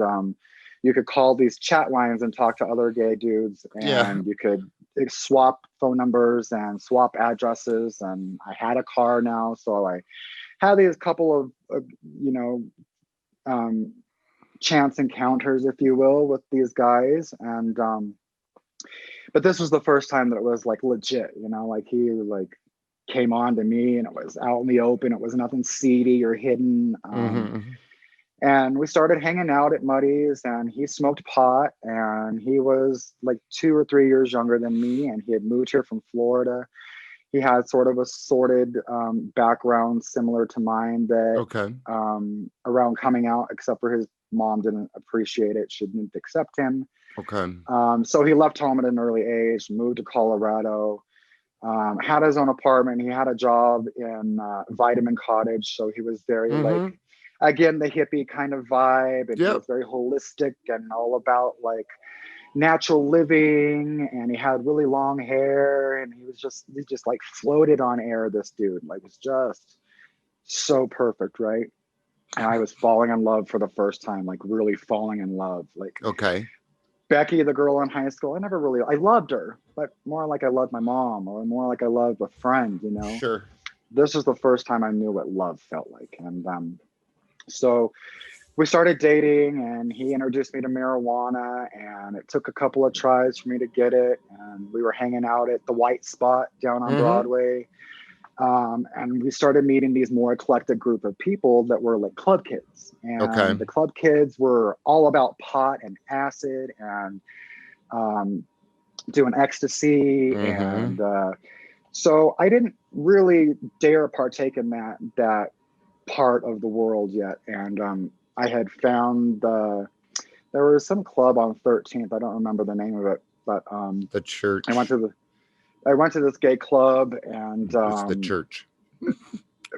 you could call these chat lines and talk to other gay dudes, and you could swap phone numbers and swap addresses. And I had a car now, so I had these couple of chance encounters, if you will, with these guys. And but this was the first time that it was like legit, like he like came on to me, and it was out in the open. It was nothing seedy or hidden. And we started hanging out at Muddy's, and he smoked pot, and he was like 2 or 3 years younger than me, and he had moved here from Florida. He had sort of a sordid background similar to mine, that around coming out, except for his mom didn't appreciate it. She didn't accept him. So he left home at an early age, moved to Colorado, had his own apartment. He had a job in Vitamin Cottage. So he was very like, again, the hippie kind of vibe. And he was very holistic and all about like natural living. And he had really long hair, and he just like floated on air. This dude like was just so perfect, right? And I was falling in love for the first time, like really falling in love. Like, Becky, the girl in high school, I loved her, but more like I loved my mom, or more like I loved a friend, This was the first time I knew what love felt like. And so we started dating, and he introduced me to marijuana, and it took a couple of tries for me to get it. And we were hanging out at the White Spot down on Broadway. And we started meeting these more eclectic group of people that were like club kids. And the club kids were all about pot and acid and doing ecstasy. And so I didn't really dare partake in that part of the world yet. And I had found there was some club on 13th. I don't remember the name of it, but the church. I went to this gay club, and it's the church.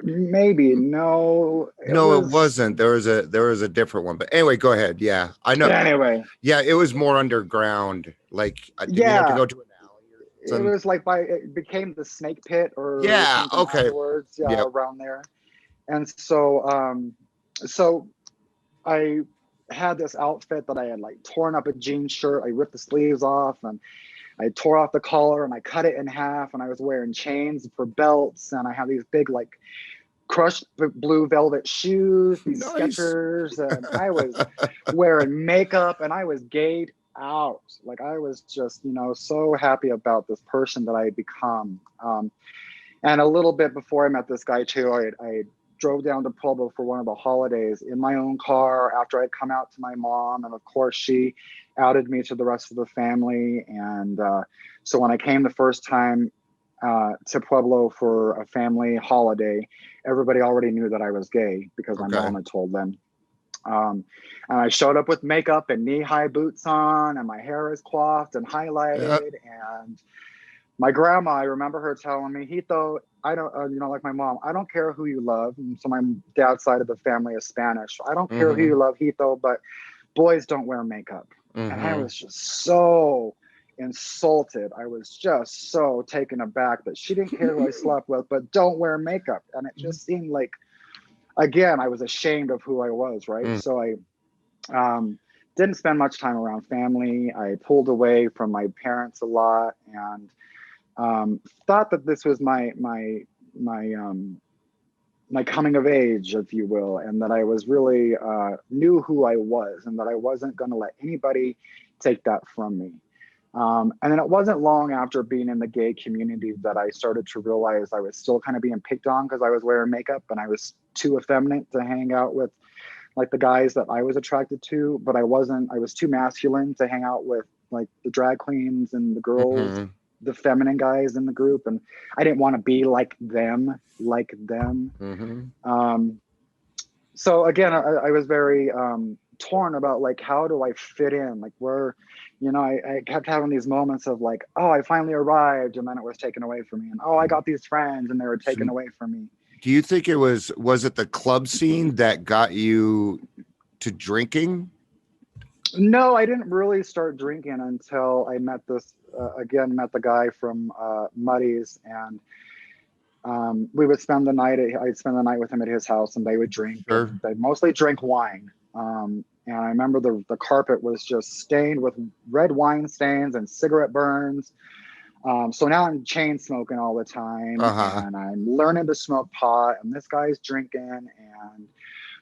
Maybe no, it wasn't. There was a different one. But anyway, go ahead. Yeah, I know. Anyway, yeah, it was more underground. Like, did you have to go to an alley? It was like it became the Snake Pit or afterwards, around there. And so so I had this outfit that I had like torn up a jean shirt. I ripped the sleeves off, and I tore off the collar, and I cut it in half, and I was wearing chains for belts, and I had these big like crushed blue velvet shoes, these Skechers, and I was wearing makeup, and I was gayed out. Like I was just, so happy about this person that I had become. And a little bit before I met this guy too, I drove down to Pueblo for one of the holidays in my own car after I'd come out to my mom. And of course, she outed me to the rest of the family. And so when I came the first time to Pueblo for a family holiday, everybody already knew that I was gay because my mom had told them. And I showed up with makeup and knee-high boots on, and my hair is coiffed and highlighted. And my grandma, I remember her telling me, Hito, I don't, like my mom, I don't care who you love. And so my dad's side of the family is Spanish. I don't care who you love, Hito, but boys don't wear makeup. And I was just so insulted. I was just so taken aback that she didn't care who I slept with, but don't wear makeup. And it just seemed like, again, I was ashamed of who I was, right? So I didn't spend much time around family. I pulled away from my parents a lot, and thought that this was my coming of age, if you will, and that I was really knew who I was, and that I wasn't going to let anybody take that from me. And then it wasn't long after being in the gay community that I started to realize I was still kind of being picked on because I was wearing makeup and I was too effeminate to hang out with like the guys that I was attracted to, but I wasn't. I was too masculine to hang out with like the drag queens and the girls, the feminine guys in the group, and I didn't want to be like them. So again, I was very torn about like, how do I fit in? Like where, I kept having these moments of like, oh, I finally arrived, and then it was taken away from me, and oh, I got these friends, and they were taken away from me. Do you think it was it the club scene that got you to drinking? No, I didn't really start drinking until I met this, met the guy from Muddy's, and we would spend the night, I'd spend the night with him at his house, and they would drink. They mostly drink wine. And I remember the carpet was just stained with red wine stains and cigarette burns. So now I'm chain smoking all the time, and I'm learning to smoke pot, and this guy's drinking, and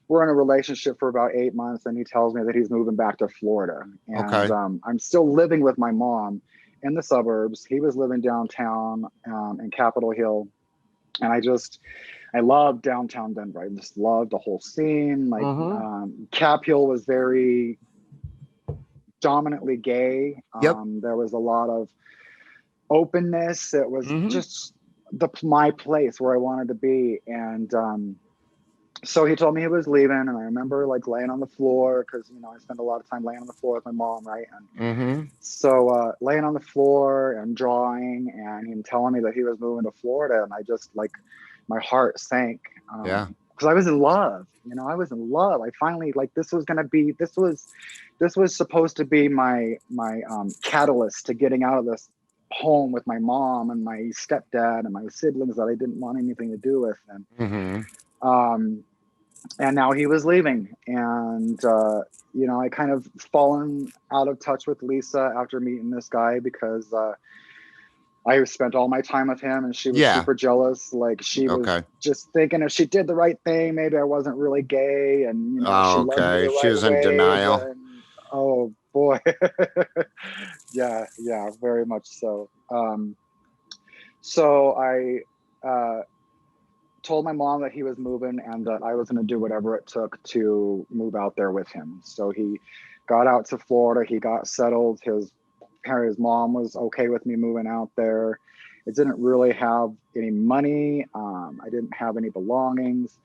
we're in a relationship for about 8 months, and he tells me that he's moving back to Florida. And I'm still living with my mom in the suburbs. He was living downtown in Capitol Hill. And I loved downtown Denver. I just loved the whole scene. Like Cap Hill was very dominantly gay. There was a lot of openness. It was just my place where I wanted to be. And so he told me he was leaving, and I remember like laying on the floor because I spent a lot of time laying on the floor with my mom, right? And so laying on the floor and drawing, and him telling me that he was moving to Florida, and I just like my heart sank. Because I was in love. I was in love. I finally like this was supposed to be my catalyst to getting out of this home with my mom and my stepdad and my siblings that I didn't want anything to do with. And now he was leaving, and I kind of fallen out of touch with Lisa after meeting this guy because I spent all my time with him, and she was super jealous. Like she was just thinking if she did the right thing, maybe I wasn't really gay, and she loved me the right she was in way, denial. and, oh boy, yeah, very much so. So I told my mom that he was moving and that I was going to do whatever it took to move out there with him. So he got out to Florida. He got settled. His mom was okay with me moving out there. It didn't really have any money. I didn't have any belongings.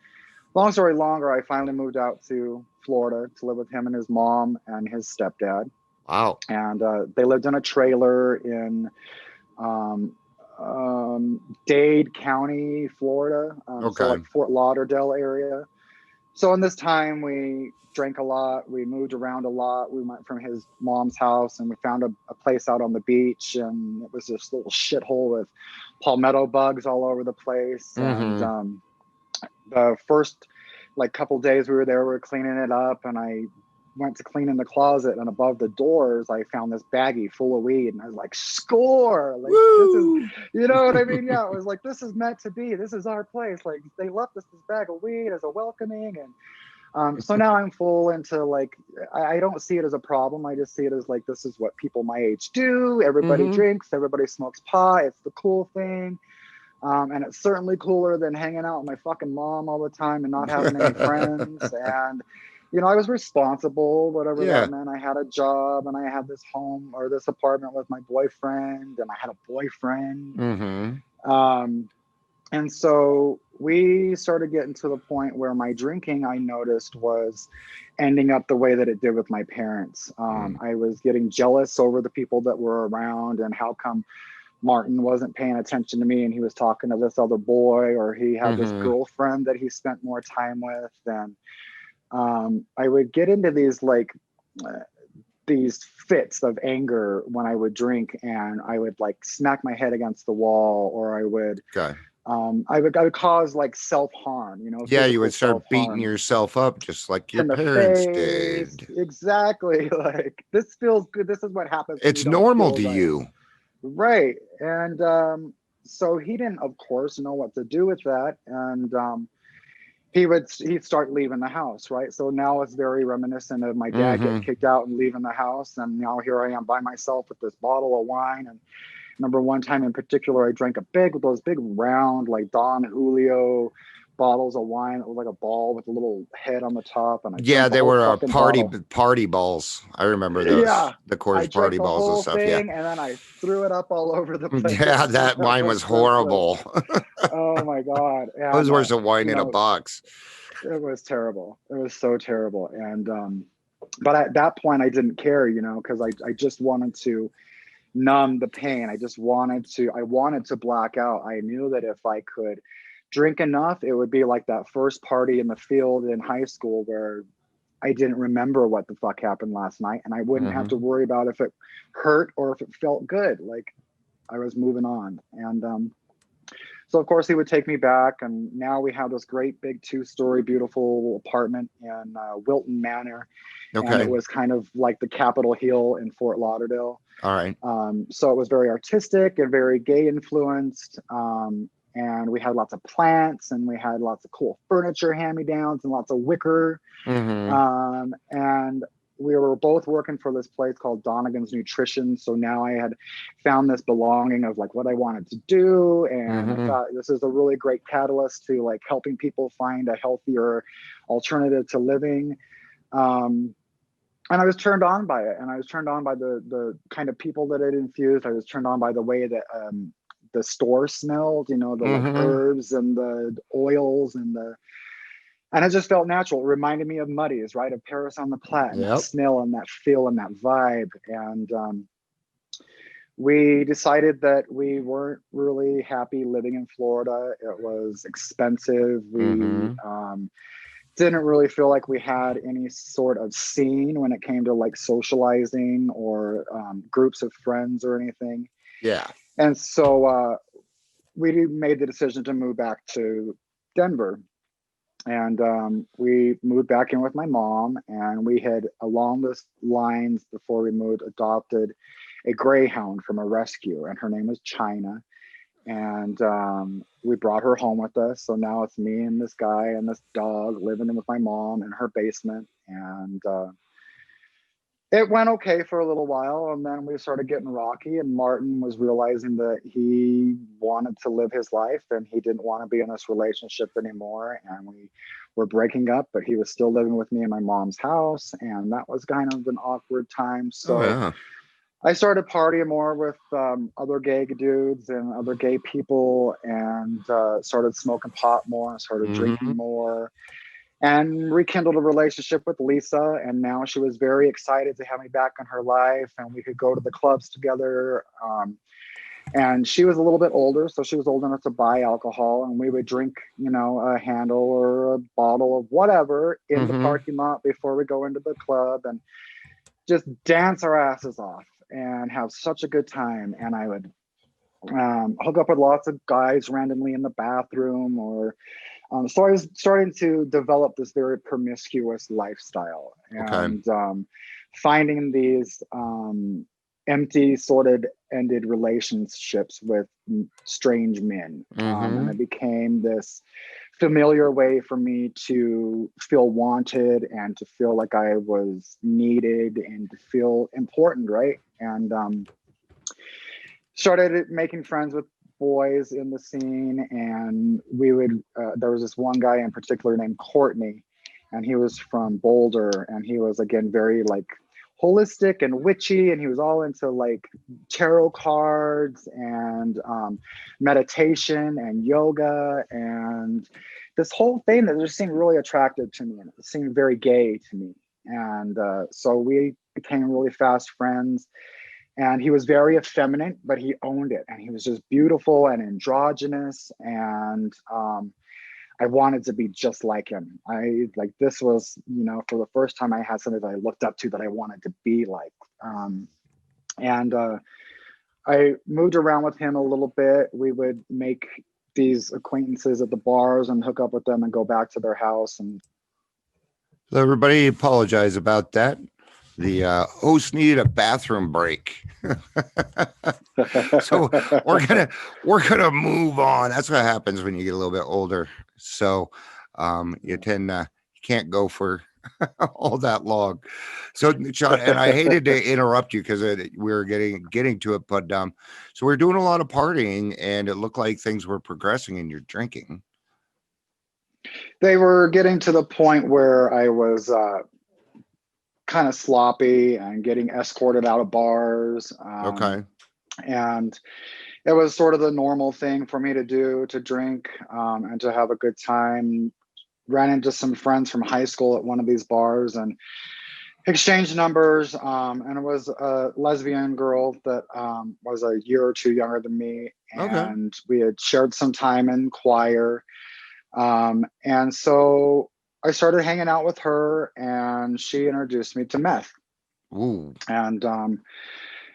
Long story longer, I finally moved out to Florida to live with him and his mom and his stepdad. Wow. And they lived in a trailer in Dade County, Florida, so like Fort Lauderdale area. So in this time we drank a lot, we moved around a lot. We went from his mom's house and we found a place out on the beach, and it was this little shithole with palmetto bugs all over the place. And the first like couple days we were there, we were cleaning it up, and I went to clean in the closet, and above the doors I found this baggie full of weed, and I was like, score, like Woo! This is, you know what I mean? Yeah, it was like, this is meant to be, this is our place. Like they left us this bag of weed as a welcoming. And so now I'm full into like, I don't see it as a problem. I just see it as like, this is what people my age do. Everybody drinks, everybody smokes pot, it's the cool thing. And it's certainly cooler than hanging out with my fucking mom all the time and not having any friends. And, I was responsible, whatever Yeah. that meant. I had a job and I had this home or this apartment with my boyfriend, and I had a boyfriend. And so we started getting to the point where my drinking, I noticed, was ending up the way that it did with my parents. I was getting jealous over the people that were around, and how come Martin wasn't paying attention to me and he was talking to this other boy, or he had this girlfriend that he spent more time with. And I would get into these fits of anger when I would drink, and I would like smack my head against the wall, or I would I would cause like self-harm, Yeah, you would start beating self-harm yourself up just like your in the parents face. did. Exactly. Like, this feels good. This is what happens when It's you don't normal feel to right. you. Right. And so he didn't, of course, know what to do with that. And he'd start leaving the house, right? So now it's very reminiscent of my dad getting kicked out and leaving the house. And now here I am by myself with this bottle of wine. And remember one time in particular, I drank those big round, like Don Julio bottles of wine. It was like a ball with a little head on the top. And I drank the they whole were fucking bottle. party balls. I remember those. Yeah. The I Coors drank party the balls and whole stuff. Yeah. thing, and then I threw it up all over the place. Yeah, that wine was horrible. Oh my God. It was And, worse than wine in a box. it was terrible. It was so terrible. And, but at that point I didn't care, because I just wanted to numb the pain. I wanted to black out. I knew that if I could drink enough, it would be like that first party in the field in high school where I didn't remember what the fuck happened last night, and I wouldn't have to worry about if it hurt or if it felt good. Like, I was moving on. And so of course he would take me back, and now we have this great big 2-story beautiful apartment in Wilton Manor. And it was kind of like the Capitol Hill in Fort Lauderdale. All right. So it was very artistic and very gay influenced. And we had lots of plants, and we had lots of cool furniture hand-me-downs and lots of wicker. And we were both working for this place called Donegan's Nutrition. So now I had found this belonging of like what I wanted to do. And I thought this is a really great catalyst to like helping people find a healthier alternative to living. And I was turned on by it. And I was turned on by the kind of people that it infused. I was turned on by the way that the store smelled, the like herbs and the oils and it just felt natural. It reminded me of Muddy's, right? Of Paris on the Platte, and that smell and that feel and that vibe. And we decided that we weren't really happy living in Florida. It was expensive. We didn't really feel like we had any sort of scene when it came to like socializing or groups of friends or anything. Yeah. And so we made the decision to move back to Denver. And we moved back in with my mom, and we had, along the lines before we moved, adopted a greyhound from a rescue, and her name was China. And we brought her home with us. So now it's me and this guy and this dog living with my mom in her basement. And it went okay for a little while, and then we started getting rocky, and Martin was realizing that he wanted to live his life and he didn't want to be in this relationship anymore. And we were breaking up, but he was still living with me in my mom's house, and that was kind of an awkward time. So I started partying more with other gay dudes and other gay people, and started smoking pot more, started drinking more, and rekindled a relationship with Lisa. And now she was very excited to have me back in her life, and we could go to the clubs together. And she was a little bit older, so she was old enough to buy alcohol, and we would drink, a handle or a bottle of whatever in the parking lot before we go into the club, and just dance our asses off and have such a good time. And I would hook up with lots of guys randomly in the bathroom, or so I was starting to develop this very promiscuous lifestyle, and finding these empty, sorted, ended relationships with strange men. And it became this familiar way for me to feel wanted and to feel like I was needed and to feel important, right? And started making friends with boys in the scene, and we would. There was this one guy in particular named Courtney, and he was from Boulder, and he was again very like holistic and witchy, and he was all into like tarot cards and meditation and yoga and this whole thing that just seemed really attractive to me, and it seemed very gay to me. And so we became really fast friends. And he was very effeminate, but he owned it, and he was just beautiful and androgynous. And I wanted to be just like him. I like this was, you know, for the first time I had something that I looked up to that I wanted to be like. And I moved around with him a little bit. We would make these acquaintances at the bars and hook up with them and go back to their house. And So everybody apologize about that. The host needed a bathroom break. So we're gonna move on. That's what happens when you get a little bit older. So you can't go for all that long. So Shawn, and I hated to interrupt you because we were getting to it, but so we're doing a lot of partying, and it looked like things were progressing in your drinking. they were getting to the point where I was kind of sloppy and getting escorted out of bars. Okay. And it was sort of the normal thing for me to do, to drink and to have a good time. Ran into some friends from high school at one of these bars and exchanged numbers. And it was a lesbian girl that was a year or two younger than me. Okay. And we had shared some time in choir. And so I started hanging out with her, and she introduced me to meth. Ooh. And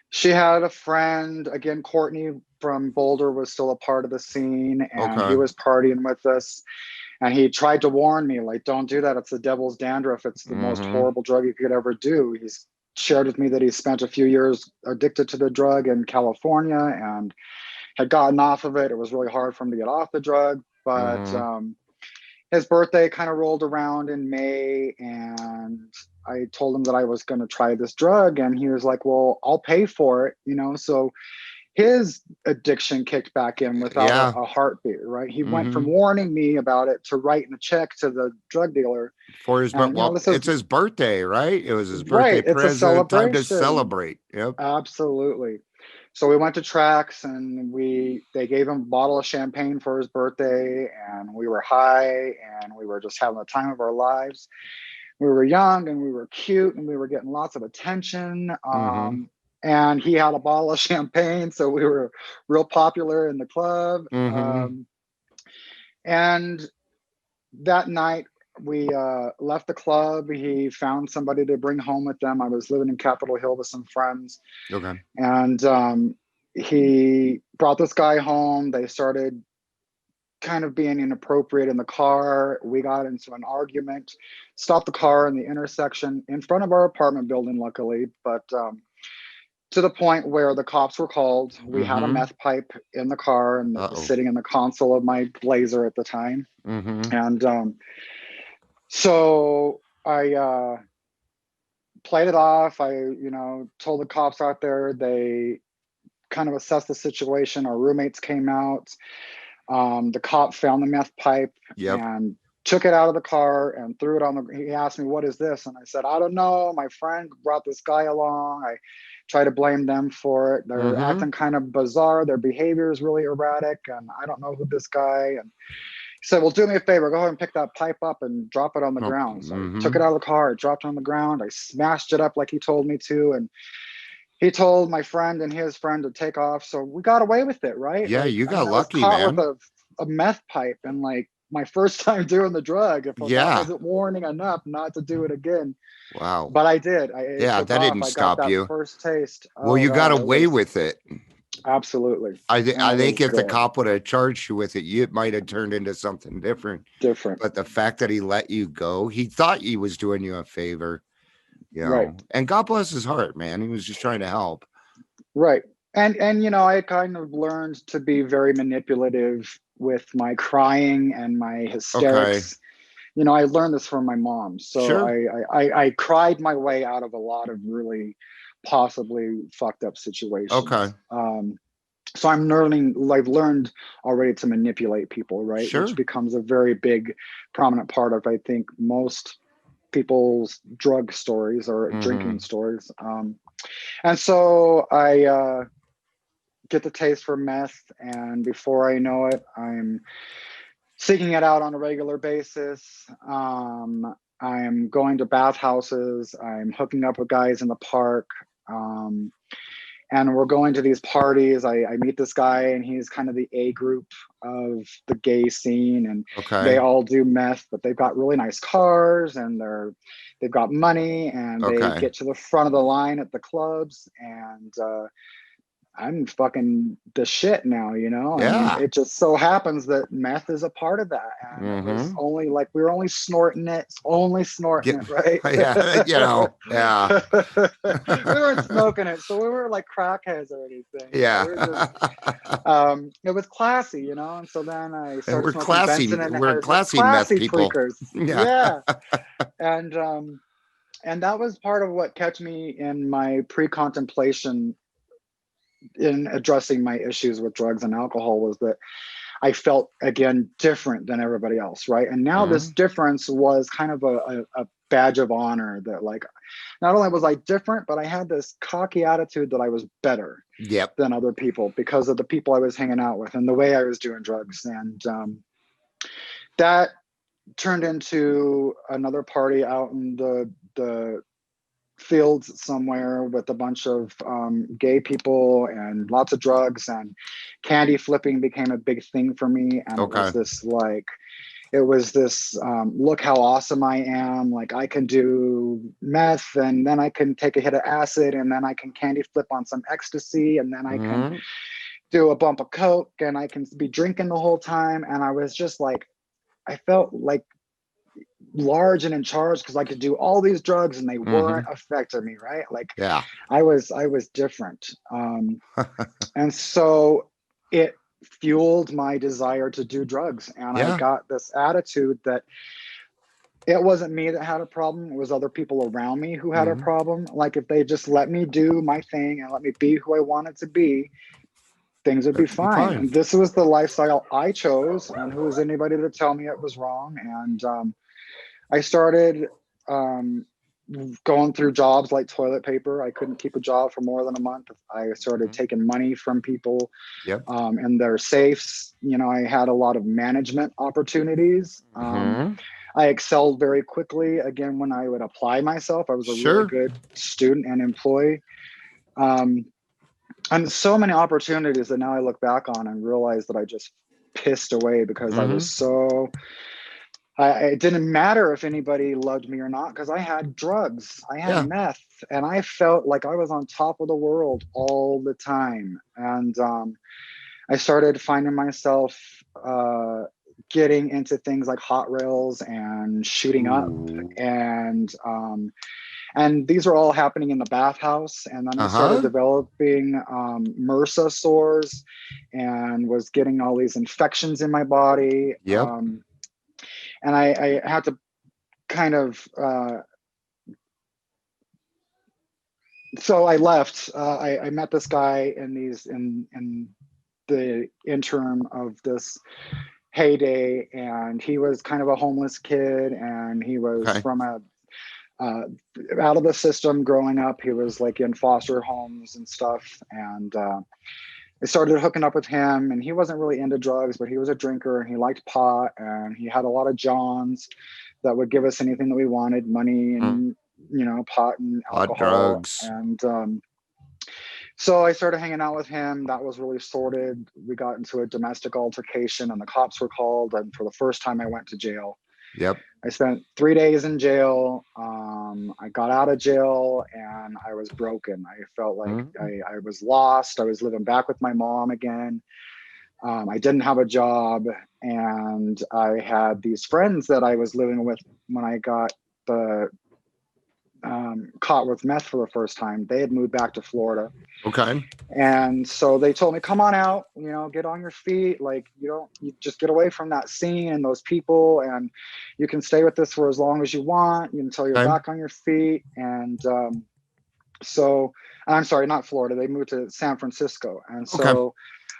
she had a friend, again, Courtney from Boulder was still a part of the scene, and Okay. he was partying with us. And he tried to warn me, like, don't do that. It's the devil's dandruff. It's the most horrible drug you could ever do. He's shared with me that he spent a few years addicted to the drug in California and had gotten off of it. It was really hard for him to get off the drug. But his birthday kind of rolled around in May, and I told him that I was going to try this drug, and he was like, well, I'll pay for it, you know? So his addiction kicked back in without a heartbeat, right? He went from warning me about it to writing a check to the drug dealer. For his, and, well, it's his birthday, right? It was his birthday right, it's a present, time to celebration. celebrate. Yep. Absolutely. So we went to Tracks, and they gave him a bottle of champagne for his birthday, and we were high, and we were just having the time of our lives. We were young, and we were cute, and we were getting lots of attention. And he had a bottle of champagne, so we were real popular in the club. And that night we left the club. He found somebody to bring home with them. I was living in Capitol Hill with some friends. Okay. And he brought this guy home. They started kind of being inappropriate in the car. We got into an argument, stopped the car in the intersection in front of our apartment building, luckily, but to the point where the cops were called. We had a meth pipe in the car, and it was sitting in the console of my Blazer at the time. And so I played it off. I, told the cops out there. They kind of assessed the situation. Our roommates came out. The cop found the meth pipe and took it out of the car and threw it on the. He asked me, "What is this?" And I said, "I don't know. My friend brought this guy along." I try to blame them for it. They're acting kind of bizarre. Their behavior is really erratic, and I don't know who this guy. And he said, "Well, do me a favor. Go ahead and pick that pipe up and drop it on the ground." So I took it out of the car, dropped it on the ground. I smashed it up like he told me to, and he told my friend and his friend to take off. So we got away with it, right? Yeah, like, you got I lucky, was caught man. with a meth pipe, and like my first time doing the drug. If that wasn't warning enough not to do it again. Wow. But I did. That didn't stop you. First taste. Well, you got away with it. Absolutely. I think if the cop would have charged you with it, it might have turned into something different. But the fact that he let you go, he thought he was doing you a favor. Right. And God bless his heart, man. He was just trying to help. Right. And I kind of learned to be very manipulative with my crying and my hysterics. Okay. I learned this from my mom. So I cried my way out of a lot of really possibly fucked up situations. Okay. So I'm learning, I've learned already to manipulate people, right? Which Sure. becomes a very big, prominent part of, I think, most people's drug stories or drinking Hmm. stories. And so I get the taste for meth, and before I know it, I'm seeking it out on a regular basis. I'm going to bathhouses. I'm hooking up with guys in the park. Um, and we're going to these parties. I meet this guy, and he's kind of the A group of the gay scene, and they Okay. all do meth, but they've got really nice cars, and they've got money, and they Okay. get to the front of the line at the clubs, and I'm fucking the shit now, and Yeah. it just so happens that meth is a part of that. And it was Hmm. only like we were only snorting Get, it, right? yeah, yeah. We weren't smoking it, so we were like crackheads or anything. So Yeah. we were just, it was classy, and so then I And started smoking Benson and we're Hedges, classy meth classy people. tweakers, Yeah. yeah. And that was part of what kept me in my pre-contemplation in addressing my issues with drugs and alcohol, was that I felt again different than everybody else, right? And now this Mhm. difference was kind of a badge of honor, that like not only was I different, but I had this cocky attitude that I was better Yep. than other people because of the people I was hanging out with and the way I was doing drugs. And that turned into another party out in the fields somewhere with a bunch of gay people and lots of drugs, and candy flipping became a big thing for me. And Okay. it was this look how awesome I am, like I can do meth, and then I can take a hit of acid, and then I can candy flip on some ecstasy, and then I can Mhm. do a bump of coke, and I can be drinking the whole time. And I was just like, I felt like large and in charge because I could do all these drugs and they weren't Mhm. affecting me, right? Like Yeah. I was different. And so it fueled my desire to do drugs. And I Yeah. got this attitude that it wasn't me that had a problem, it was other people around me who had a Mhm. problem. Like if they just let me do my thing and let me be who I wanted to be, things would be That'd be fine. fine. And this was the lifestyle I chose, and who was anybody to tell me it was wrong? And I started um, going through jobs like toilet paper. I couldn't keep a job for more than a month. I started Mhm. taking money from people Yep. in their safes. I had a lot of management opportunities. Mhm. I excelled very quickly. Again, when I would apply myself, I was a really Sure. good student and employee. Um, and so many opportunities that now I look back on and realize that I just pissed away because I was Mhm. so it didn't matter if anybody loved me or not because I had drugs, I had Yeah. meth, and I felt like I was on top of the world all the time. And I started finding myself getting into things like hot rails and shooting up, Ooh. and these are all happening in the bathhouse. And then I started Uh-huh. developing MRSA sores and was getting all these infections in my body. Yep. And I had to kind of so I left. I met this guy in the interim of this heyday, and he was kind of a homeless kid, and he was Okay. from a uh, out of the system growing up. He was like in foster homes and stuff, and I started hooking up with him. And he wasn't really into drugs, but he was a drinker, and he liked pot, and he had a lot of Johns that would give us anything that we wanted, money Mm. and pot and Hot alcohol. drugs. And so I started hanging out with him. That was really sorted. We got into a domestic altercation, and the cops were called. And for the first time, I went to jail. Yep. I spent 3 days in jail. I got out of jail, and I was broken. I felt like Mhm. I was lost. I was living back with my mom again. I didn't have a job, and I had these friends that I was living with when I got the caught with meth for the first time. They had moved back to Florida, Okay. and so they told me, "Come on out, get on your feet. Like you just get away from that scene and those people, and you can stay with this for as long as you want until you're Okay. back on your feet." And so I'm sorry, not Florida. They moved to San Francisco, and Okay. so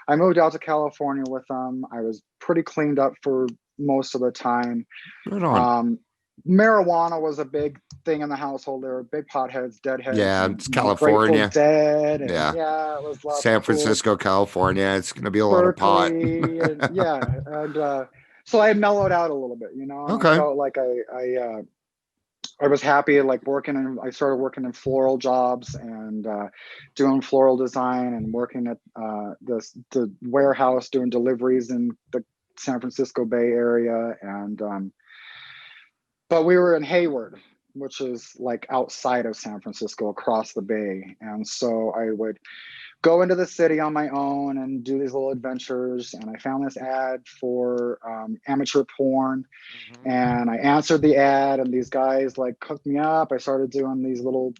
I moved out to California with them. I was pretty cleaned up for most of the time. Right on. Marijuana was a big thing in the household. There were big potheads, deadheads, Yeah, and it's Grateful California. Dead, and Yeah. yeah, it was lots of San cool Francisco, California. It's going to be a lot of pot. Berkeley, and yeah, and so I mellowed out a little bit, you know, and I Okay. felt like I was happy, like working, and I started working in floral jobs and doing floral design and working at the warehouse doing deliveries in the San Francisco Bay Area, and but we were in Hayward, which is like outside of San Francisco, across the bay, and so I would go into the city on my own and do these little adventures. And I found this ad for amateur porn, and I answered the ad, and these guys like hooked me up. I started doing these little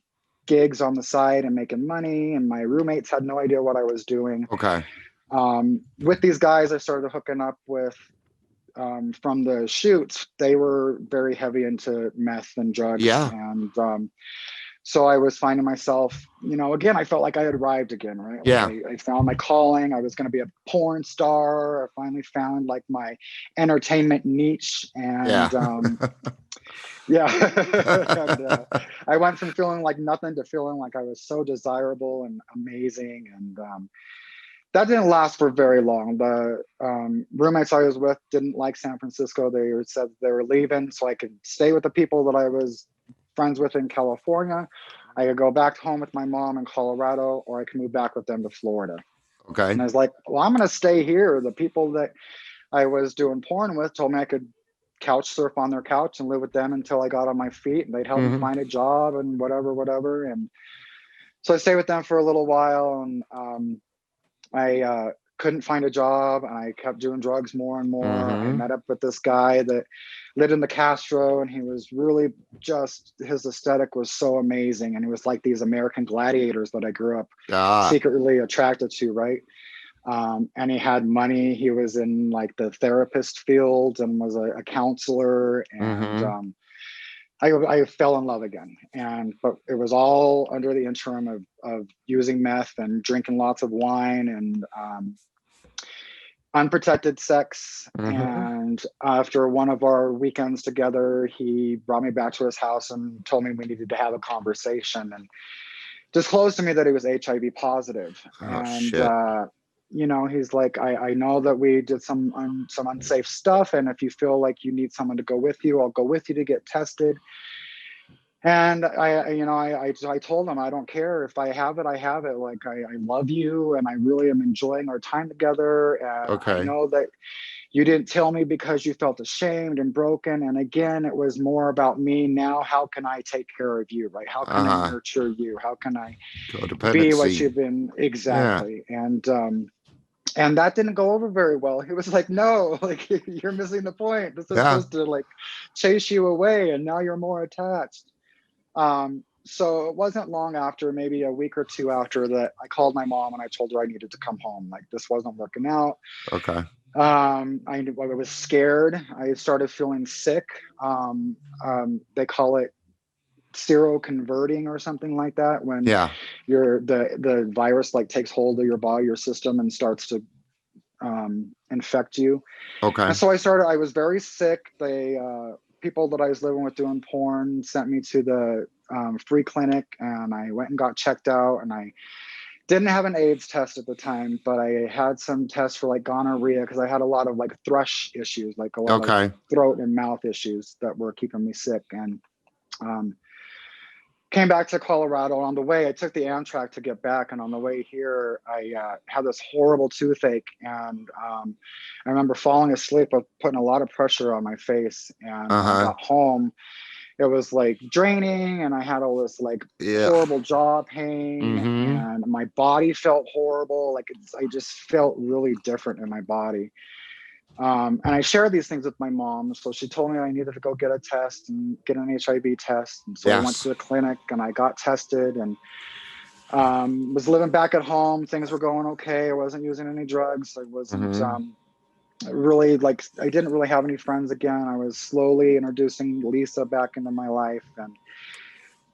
gigs on the side and making money, and my roommates had no idea what I was doing. Okay. With these guys, I started hooking up with from the shoots. They were very heavy into meth and drugs, Yeah. and so I was finding myself, you know, again, I felt like I had arrived again, right? Like Yeah. I found my calling. I was going to be a porn star. I finally found like my entertainment niche. And Yeah. yeah, and, I went from feeling like nothing to feeling like I was so desirable and amazing. And that didn't last for very long. The roommates I was with didn't like San Francisco. They said they were leaving so I could stay with the people that I was friends with in California. I could go back home with my mom in Colorado, or I could move back with them to Florida. Okay. And I was like, well, I'm going to stay here. The people that I was doing porn with told me I could couch surf on their couch and live with them until I got on my feet, and they'd help me find a job and whatever. And so I stayed with them for a little while, and I couldn't find a job, and I kept doing drugs more and more. I met up with this guy that lived in the Castro, and he was really just, his aesthetic was so amazing. And he was like these American gladiators that I grew up secretly attracted to, right? And he had money. He was in like the therapist field and was a counselor. And I fell in love again. But it was all under the interim of using meth and drinking lots of wine and unprotected sex. And after one of our weekends together, he brought me back to his house and told me we needed to have a conversation, and disclosed to me that he was HIV positive. Shit. You know, he's like, I know that we did some unsafe stuff, and if you feel like you need someone to go with you, I'll go with you to get tested. And I told him, I don't care if I have it, I have it. Like, I love you, and I really am enjoying our time together. And I know that you didn't tell me because you felt ashamed and broken. And again, it was more about me. Now, how can I take care of you, right? How can I nurture you? How can I be what you've been? Exactly. And that didn't go over very well. He was like, no, like, you're missing the point. This is supposed to like chase you away, and now you're more attached. So it wasn't long after, maybe a week or two after, that I called my mom and I told her I needed to come home. Like, this wasn't working out. Okay. I was scared. I started feeling sick. They call it seroconverting or something like that, when the virus like takes hold of your body, your system, and starts to infect you. Okay. And so I was very sick. They people that I was living with doing porn sent me to the free clinic, and I went and got checked out, and I didn't have an AIDS test at the time, but I had some tests for like gonorrhea, because I had a lot of like thrush issues, like a lot of throat and mouth issues that were keeping me sick. And came back to Colorado. On the way, I took the Amtrak to get back, and on the way here, I had this horrible toothache, and I remember falling asleep with putting a lot of pressure on my face. And when I got home, it was like draining, and I had all this like horrible jaw pain, and my body felt horrible. Like, I just felt really different in my body. And I shared these things with my mom. So she told me I needed to go get a test and get an HIV test. And so I went to the clinic and I got tested, and was living back at home. Things were going okay. I wasn't using any drugs. I wasn't really, like, I didn't really have any friends again. I was slowly introducing Lisa back into my life.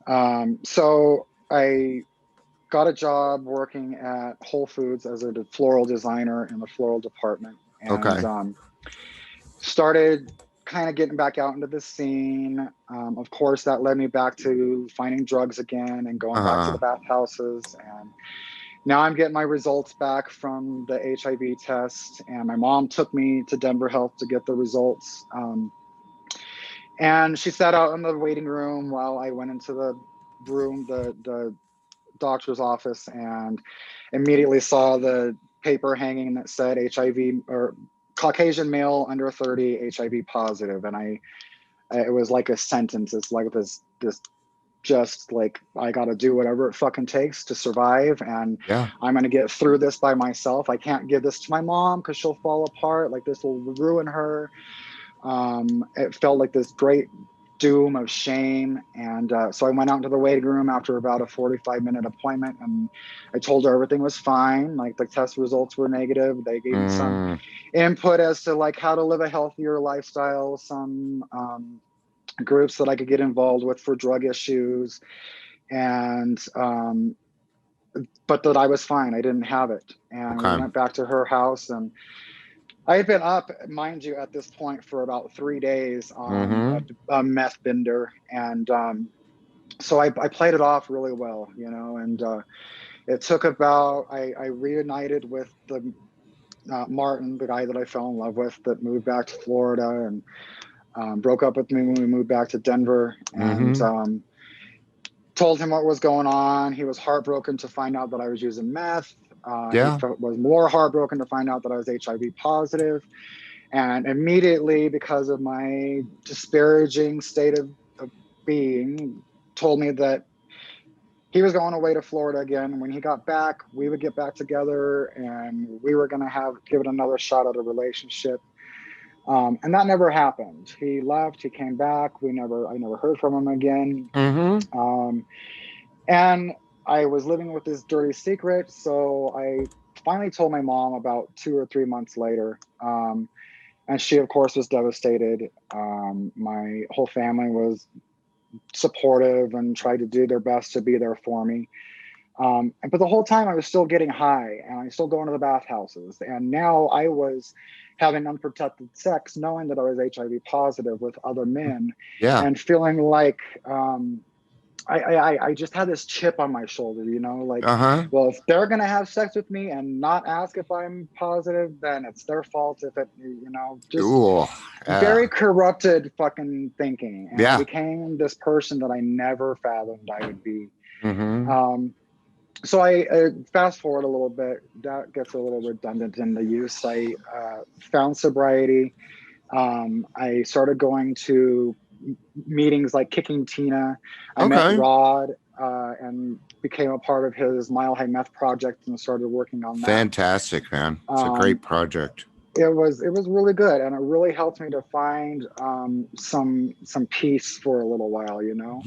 And so I got a job working at Whole Foods as a floral designer in the floral department, and Okay. started kind of getting back out into the scene. Of course, that led me back to finding drugs again and going back to Uh-huh. the bathhouses. And now I'm getting my results back from the HIV test. And my mom took me to Denver Health to get the results. And she sat out in the waiting room while I went into the room, the doctor's office, and immediately saw the paper hanging that said HIV or Caucasian male under 30 HIV positive. And it was like a sentence. It's like this just like, I got to do whatever it fucking takes to survive. And Yeah. I'm going to get through this by myself. I can't give this to my mom because she'll fall apart. Like, this will ruin her. It felt like this great doom of shame. And so I went out into the waiting room after about a 45-minute appointment, and I told her everything was fine. Like, the test results were negative. They gave me some input as to like how to live a healthier lifestyle, some groups that I could get involved with for drug issues, and but that I was fine. I didn't have it. And we Okay. went back to her house, and I had been up, mind you, at this point for about 3 days on a meth bender. And so I played it off really well, you know, and it took about, I reunited with the Martin, the guy that I fell in love with, that moved back to Florida, and broke up with me when we moved back to Denver, and told him what was going on. He was heartbroken to find out that I was using meth. Yeah. He was more heartbroken to find out that I was HIV positive. And immediately, because of my disparaging state of being, told me that he was going away to Florida again. And when he got back, we would get back together, and we were going to give it another shot at a relationship. And that never happened. He left, he came back. I never heard from him again. And I was living with this dirty secret. So I finally told my mom about 2 or 3 months later. And she, of course, was devastated. My whole family was supportive and tried to do their best to be there for me. But the whole time I was still getting high, and I was still going to the bathhouses. And now I was having unprotected sex, knowing that I was HIV positive with other men, and feeling like I just had this chip on my shoulder, you know, like, well, if they're going to have sex with me and not ask if I'm positive, then it's their fault. If it, you know, just very corrupted fucking thinking. And I became this person that I never fathomed I would be. So I fast forward a little bit, that gets a little redundant in the use. I found sobriety. I started going to meetings like Kicking Tina. I met Rod and became a part of his Mile High Meth project and started working on that. Fantastic, man. It's a great project. It was really good, and it really helped me to find some peace for a little while, you know.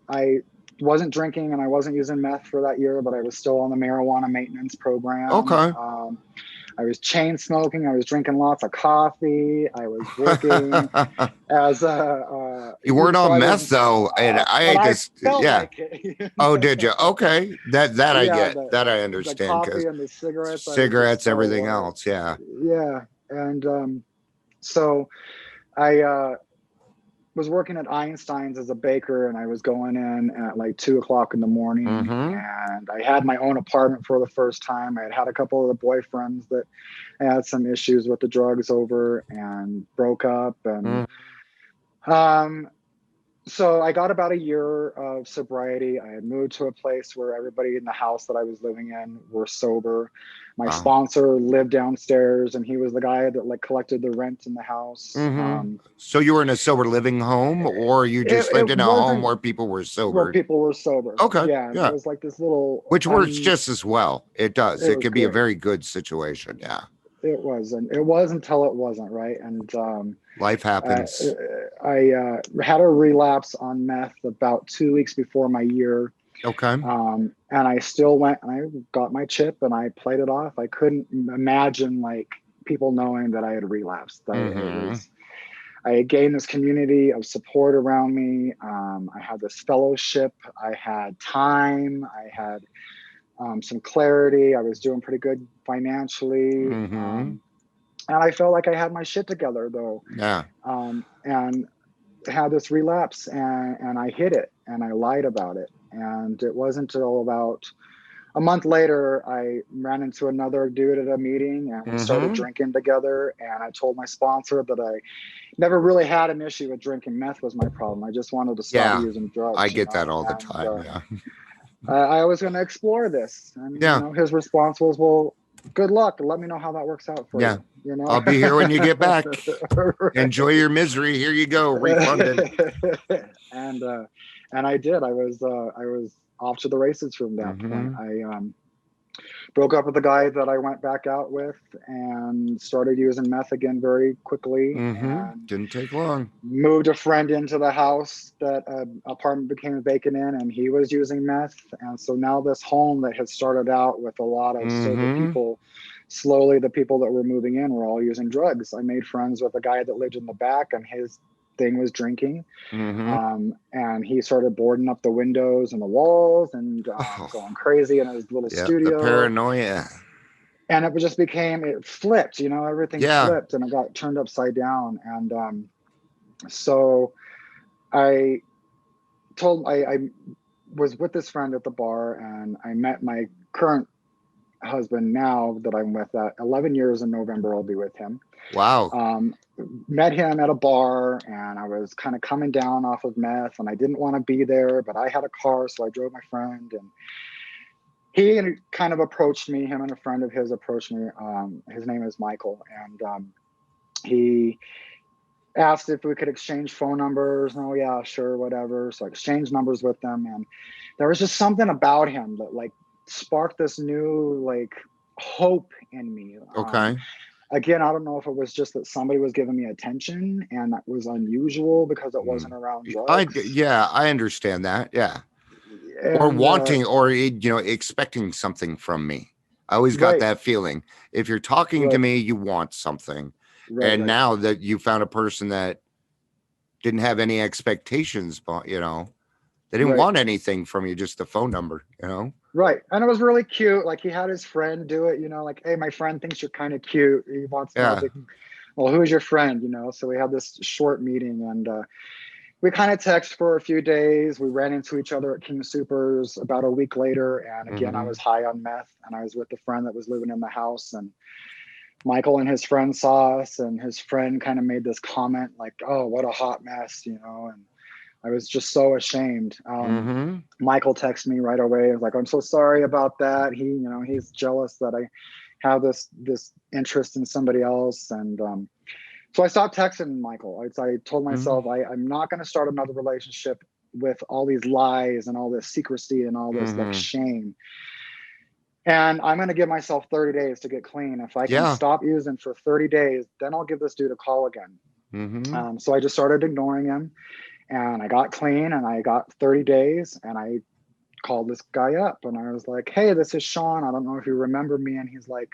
I wasn't drinking and I wasn't using meth for that year, but I was still on the marijuana maintenance program. I was chain smoking. I was drinking lots of coffee. I was working as a. You weren't on meth though, and I guess felt like it. Oh, did you? Okay, that I get. That I understand. The coffee and the cigarettes. Everything else. Yeah. Yeah, and so I was working at Einstein's as a baker, and I was going in at like 2:00 in the morning, and I had my own apartment for the first time. I had a couple of the boyfriends that I had some issues with the drugs over and broke up, and so I got about a year of sobriety. I had moved to a place where everybody in the house that I was living in were sober. My sponsor lived downstairs, and he was the guy that like collected the rent in the house. So you were in a sober living home, or you just lived in a home where people were sober? Where people were sober. Okay. Yeah. It was like this little. Which works just as well. It does. It can be a very good situation. Yeah. It was, and it was until it wasn't, right? And life happens. I had a relapse on meth about 2 weeks before my year. And I still went and I got my chip and I played it off. I couldn't imagine like people knowing that I had relapsed. I gained this community of support around me. I had this fellowship. I had time. I had some clarity. I was doing pretty good financially. Mm-hmm. And I felt like I had my shit together, though. Yeah. And had this relapse, and I hid it, and I lied about it. And it wasn't until about a month later, I ran into another dude at a meeting, and we started Mm-hmm. drinking together. And I told my sponsor that I never really had an issue with drinking. Meth was my problem. I just wanted to stop Yeah. using I drugs, get that all the And time. Yeah. I was going to explore this. And Yeah. his response was, "Well, good luck. Let me know how that works out for Yeah. you." I'll be here when you get back. Right. Enjoy your misery. Here you go. Refunded. and I did. I was off to the races from that point. Mm-hmm. I broke up with the guy that I went back out with and started using meth again very quickly, Mm-hmm. and Didn't take long. moved a friend into the house that apartment became vacant in, and he was using meth. And so now this home that had started out with a lot of sober Mm-hmm. people, slowly the people that were moving in were all using drugs. I made friends with a guy that lived in the back, and his thing was drinking. Mm-hmm. And he started boarding up the windows and the walls and Oh, going crazy in his little yeah. The studio. paranoia. And it flipped, everything Yeah. flipped, and it got turned upside down. And so I I was with this friend at the bar, and I met my current husband now that I'm with. 11 years in November, I'll be with him. Wow. Met him at a bar, and I was kind of coming down off of meth, and I didn't want to be there, but I had a car, so I drove my friend, and he kind of approached me. Him and a friend of his approached me. His name is Michael, and he asked if we could exchange phone numbers. Oh yeah, sure, whatever. So I exchanged numbers with them, and there was just something about him that like sparked this new like hope in me. Okay. Again, I don't know if it was just that somebody was giving me attention, and that was unusual because it wasn't around drugs. Yeah, I understand that. Yeah. Or And wanting or expecting something from me. I always got right, that feeling. If you're talking to right, me, you want something. right, And right, now that you found a person that didn't have any expectations, but they didn't right. want anything from you, just the phone number. Right. And it was really cute. Like he had his friend do it, like, hey, my friend thinks you're kind of cute. He wants to know if Yeah. he can, well, who's your friend? So we had this short meeting, and we kind of text for a few days. We ran into each other at King Supers about a week later. And again, I Mm-hmm. was high on meth, and I was with the friend that was living in the house, and Michael and his friend saw us, and his friend kind of made this comment like, oh, what a hot mess, and I was just so ashamed. Mm-hmm. Michael texted me right away. He was like, I'm so sorry about that. He's jealous that I have this interest in somebody else. And so I stopped texting Michael. I told myself I'm not going to start another relationship with all these lies and all this secrecy and all this like Mm-hmm. shame. And I'm going to give myself 30 days to get clean. If I can Yeah. stop using for 30 days, then I'll give this dude a call again. Mm-hmm. So I just started ignoring him, and I got clean, and I got 30 days, and I called this guy up, and I was like, hey, this is Shawn. I don't know if you remember me. And he's like,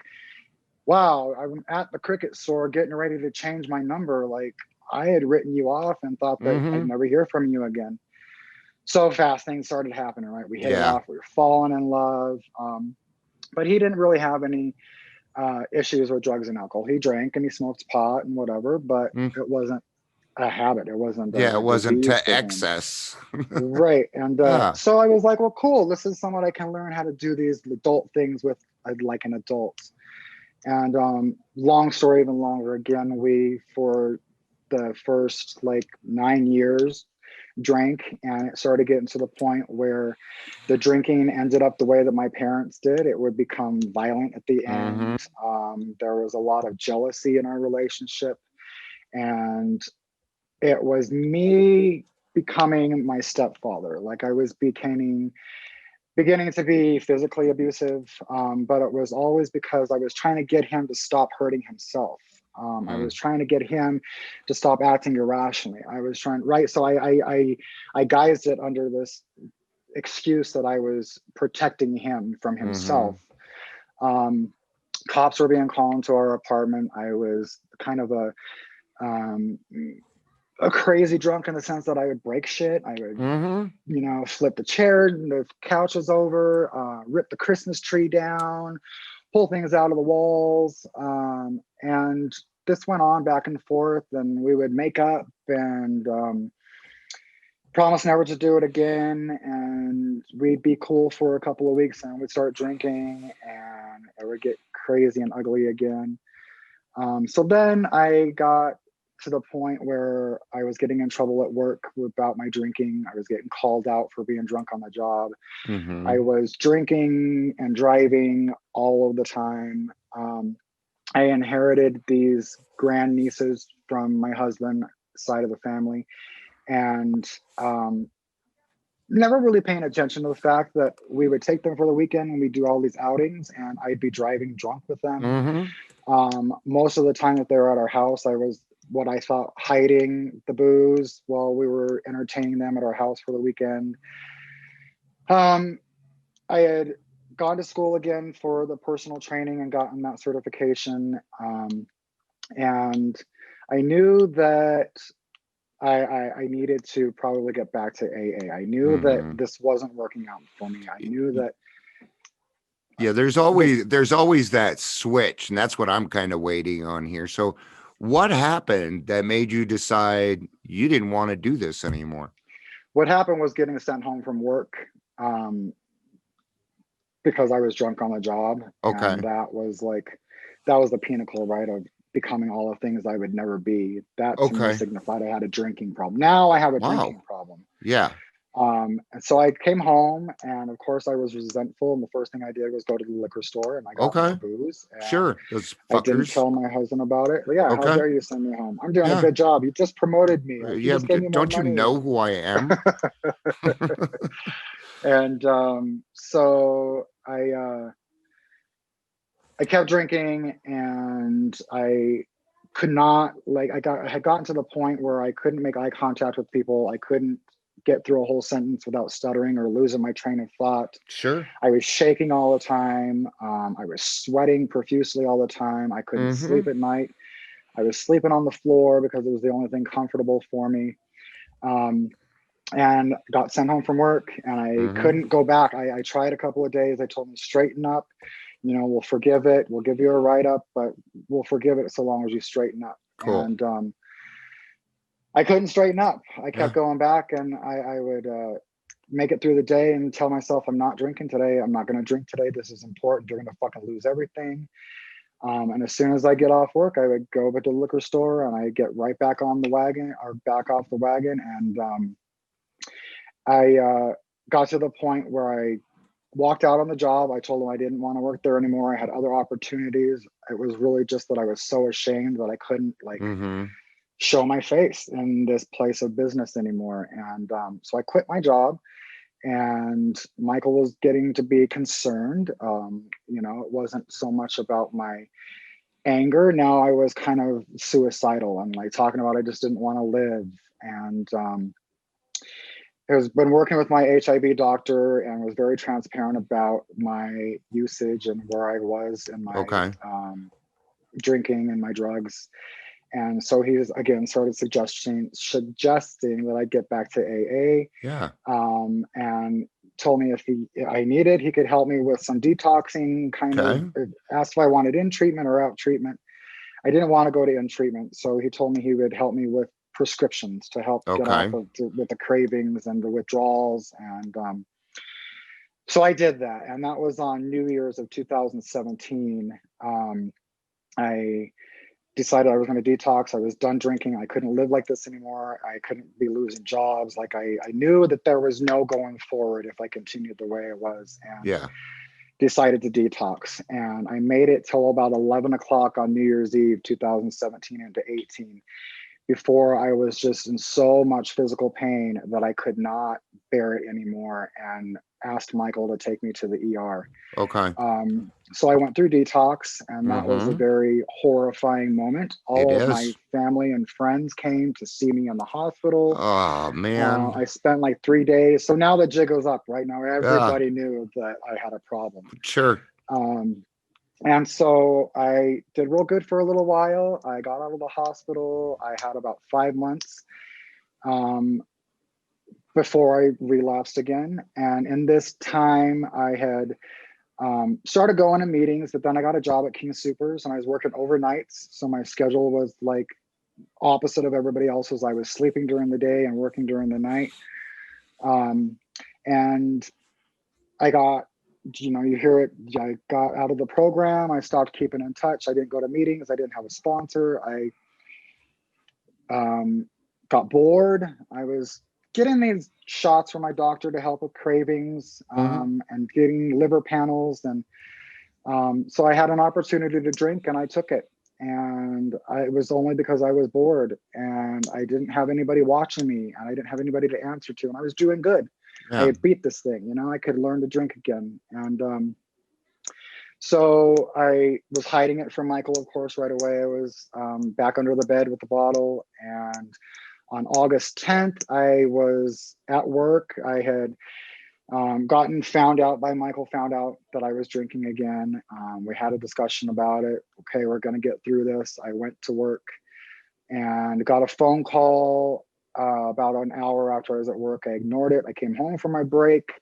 wow, I'm at the cricket store getting ready to change my number. Like I had written you off and thought that I'd Mm-hmm. never hear from you again. So fast things started happening, right? We hit it Yeah. off. We were falling in love. But he didn't really have any issues with drugs and alcohol. He drank and he smoked pot and whatever, but Mm. it wasn't a habit. It wasn't Yeah, a it wasn't disease to for him. excess. Right. And Yeah. so I was like, well, cool. This is someone I can learn how to do these adult things with, like an adult. And long story, even longer. Again, we, for the first like 9 years, drank, and it started getting to the point where the drinking ended up the way that my parents did. It would become violent at the Mm-hmm. end. There was a lot of jealousy in our relationship, and it was me becoming my stepfather. Like I was beginning to be physically abusive, but it was always because I was trying to get him to stop hurting himself. I was trying to get him to stop acting irrationally. I was trying, right? So I guised it under this excuse that I was protecting him from Mm-hmm. himself. Cops were being called into our apartment. I was kind of a a crazy drunk in the sense that I would break shit. I would, Mm-hmm. you know, flip the chair and the couches over, rip the Christmas tree down, pull things out of the walls. And this went on back and forth, and we would make up and promise never to do it again. And we'd be cool for a couple of weeks and we'd start drinking and it would get crazy and ugly again. So then I got to the point where I was getting in trouble at work about my drinking. I was getting called out for being drunk on the job. Mm-hmm. I was drinking and driving all of the time. I inherited these grandnieces from my husband's side of the family, and never really paying attention to the fact that we would take them for the weekend and we'd do all these outings, and I'd be driving drunk with them. Mm-hmm. Most of the time that they were at our house, I was what I thought hiding the booze while we were entertaining them at our house for the weekend. I had gone to school again for the personal training and gotten that certification. And I knew that I needed to probably get back to AA. I knew that this wasn't working out for me. I knew that. Yeah, there's always that switch, and that's what I'm kind of waiting on here. So what happened that made you decide you didn't want to do this anymore? What happened was getting sent home from work because I was drunk on the job. Okay. And that was the pinnacle, right, of becoming all the things I would never be. That to me signified I had a drinking problem. Now I have a drinking problem. Yeah. And so I came home, and of course I was resentful. And the first thing I did was go to the liquor store, and I got more booze. And sure, those fuckers. I didn't tell my husband about it. But yeah, how dare you send me home? I'm doing a good job. You just promoted me. You just gave me more don't you money. know who I am? And so I kept drinking, and I could not, I had gotten to the point where I couldn't make eye contact with people. I couldn't get through a whole sentence without stuttering or losing my train of thought. Sure. I was shaking all the time. I was sweating profusely all the time. I couldn't sleep at night. I was sleeping on the floor because it was the only thing comfortable for me. And got sent home from work, and I couldn't go back. I tried a couple of days. They told me, straighten up. You know, we'll forgive it. We'll give you a write-up, but we'll forgive it so long as you straighten up. Cool. And I couldn't straighten up. I kept going back, and I would make it through the day and tell myself, I'm not drinking today. I'm not going to drink today. This is important. You're going to fucking lose everything. And as soon as I get off work, I would go over to the liquor store, and I get right back on the wagon, or back off the wagon. And I got to the point where I walked out on the job. I told them I didn't want to work there anymore. I had other opportunities. It was really just that I was so ashamed that I couldn't show my face in this place of business anymore. And so I quit my job, and Michael was getting to be concerned. You know, it wasn't so much about my anger. Now I was kind of suicidal and talking about I just didn't want to live. And I was been working with my HIV doctor and was very transparent about my usage and where I was in my drinking and my drugs. And so he's again started suggesting that I get back to AA. Yeah. And told me if I needed, he could help me with some detoxing, kind of asked if I wanted in treatment or out treatment. I didn't want to go to in treatment. So he told me he would help me with prescriptions to help get off of with the cravings and the withdrawals. And so I did that. And that was on New Year's of 2017. I decided I was going to detox. I was done drinking. I couldn't live like this anymore. I couldn't be losing jobs. I knew that there was no going forward if I continued the way it was. And decided to detox. And I made it till about 11 o'clock on New Year's Eve, 2017 into 18, before I was just in so much physical pain that I could not bear it anymore, and asked Michael to take me to the ER. So I went through detox, and that was a very horrifying moment. All of my family and friends came to see me in the hospital. Oh, man. I spent 3 days. So now the jig goes up. Right now, everybody knew that I had a problem. Sure. And so I did real good for a little while. I got out of the hospital. I had about 5 months before I relapsed again. And in this time, I had started going to meetings, but then I got a job at King Supers and I was working overnights. So my schedule was like opposite of everybody else's. I was sleeping during the day and working during the night. And I got, you hear it, I got out of the program. I stopped keeping in touch. I didn't go to meetings. I didn't have a sponsor. I got bored. I was getting these shots from my doctor to help with cravings, and getting liver panels. And so I had an opportunity to drink and I took it. And it was only because I was bored and I didn't have anybody watching me and I didn't have anybody to answer to. And I was doing good. Yeah. I had beat this thing, I could learn to drink again. And so I was hiding it from Michael, of course, right away. I was back under the bed with the bottle. And on August 10th, I was at work. I had found out that I was drinking again. We had a discussion about it. Okay, we're going to get through this. I went to work and got a phone call about an hour after I was at work. I ignored it. I came home from my break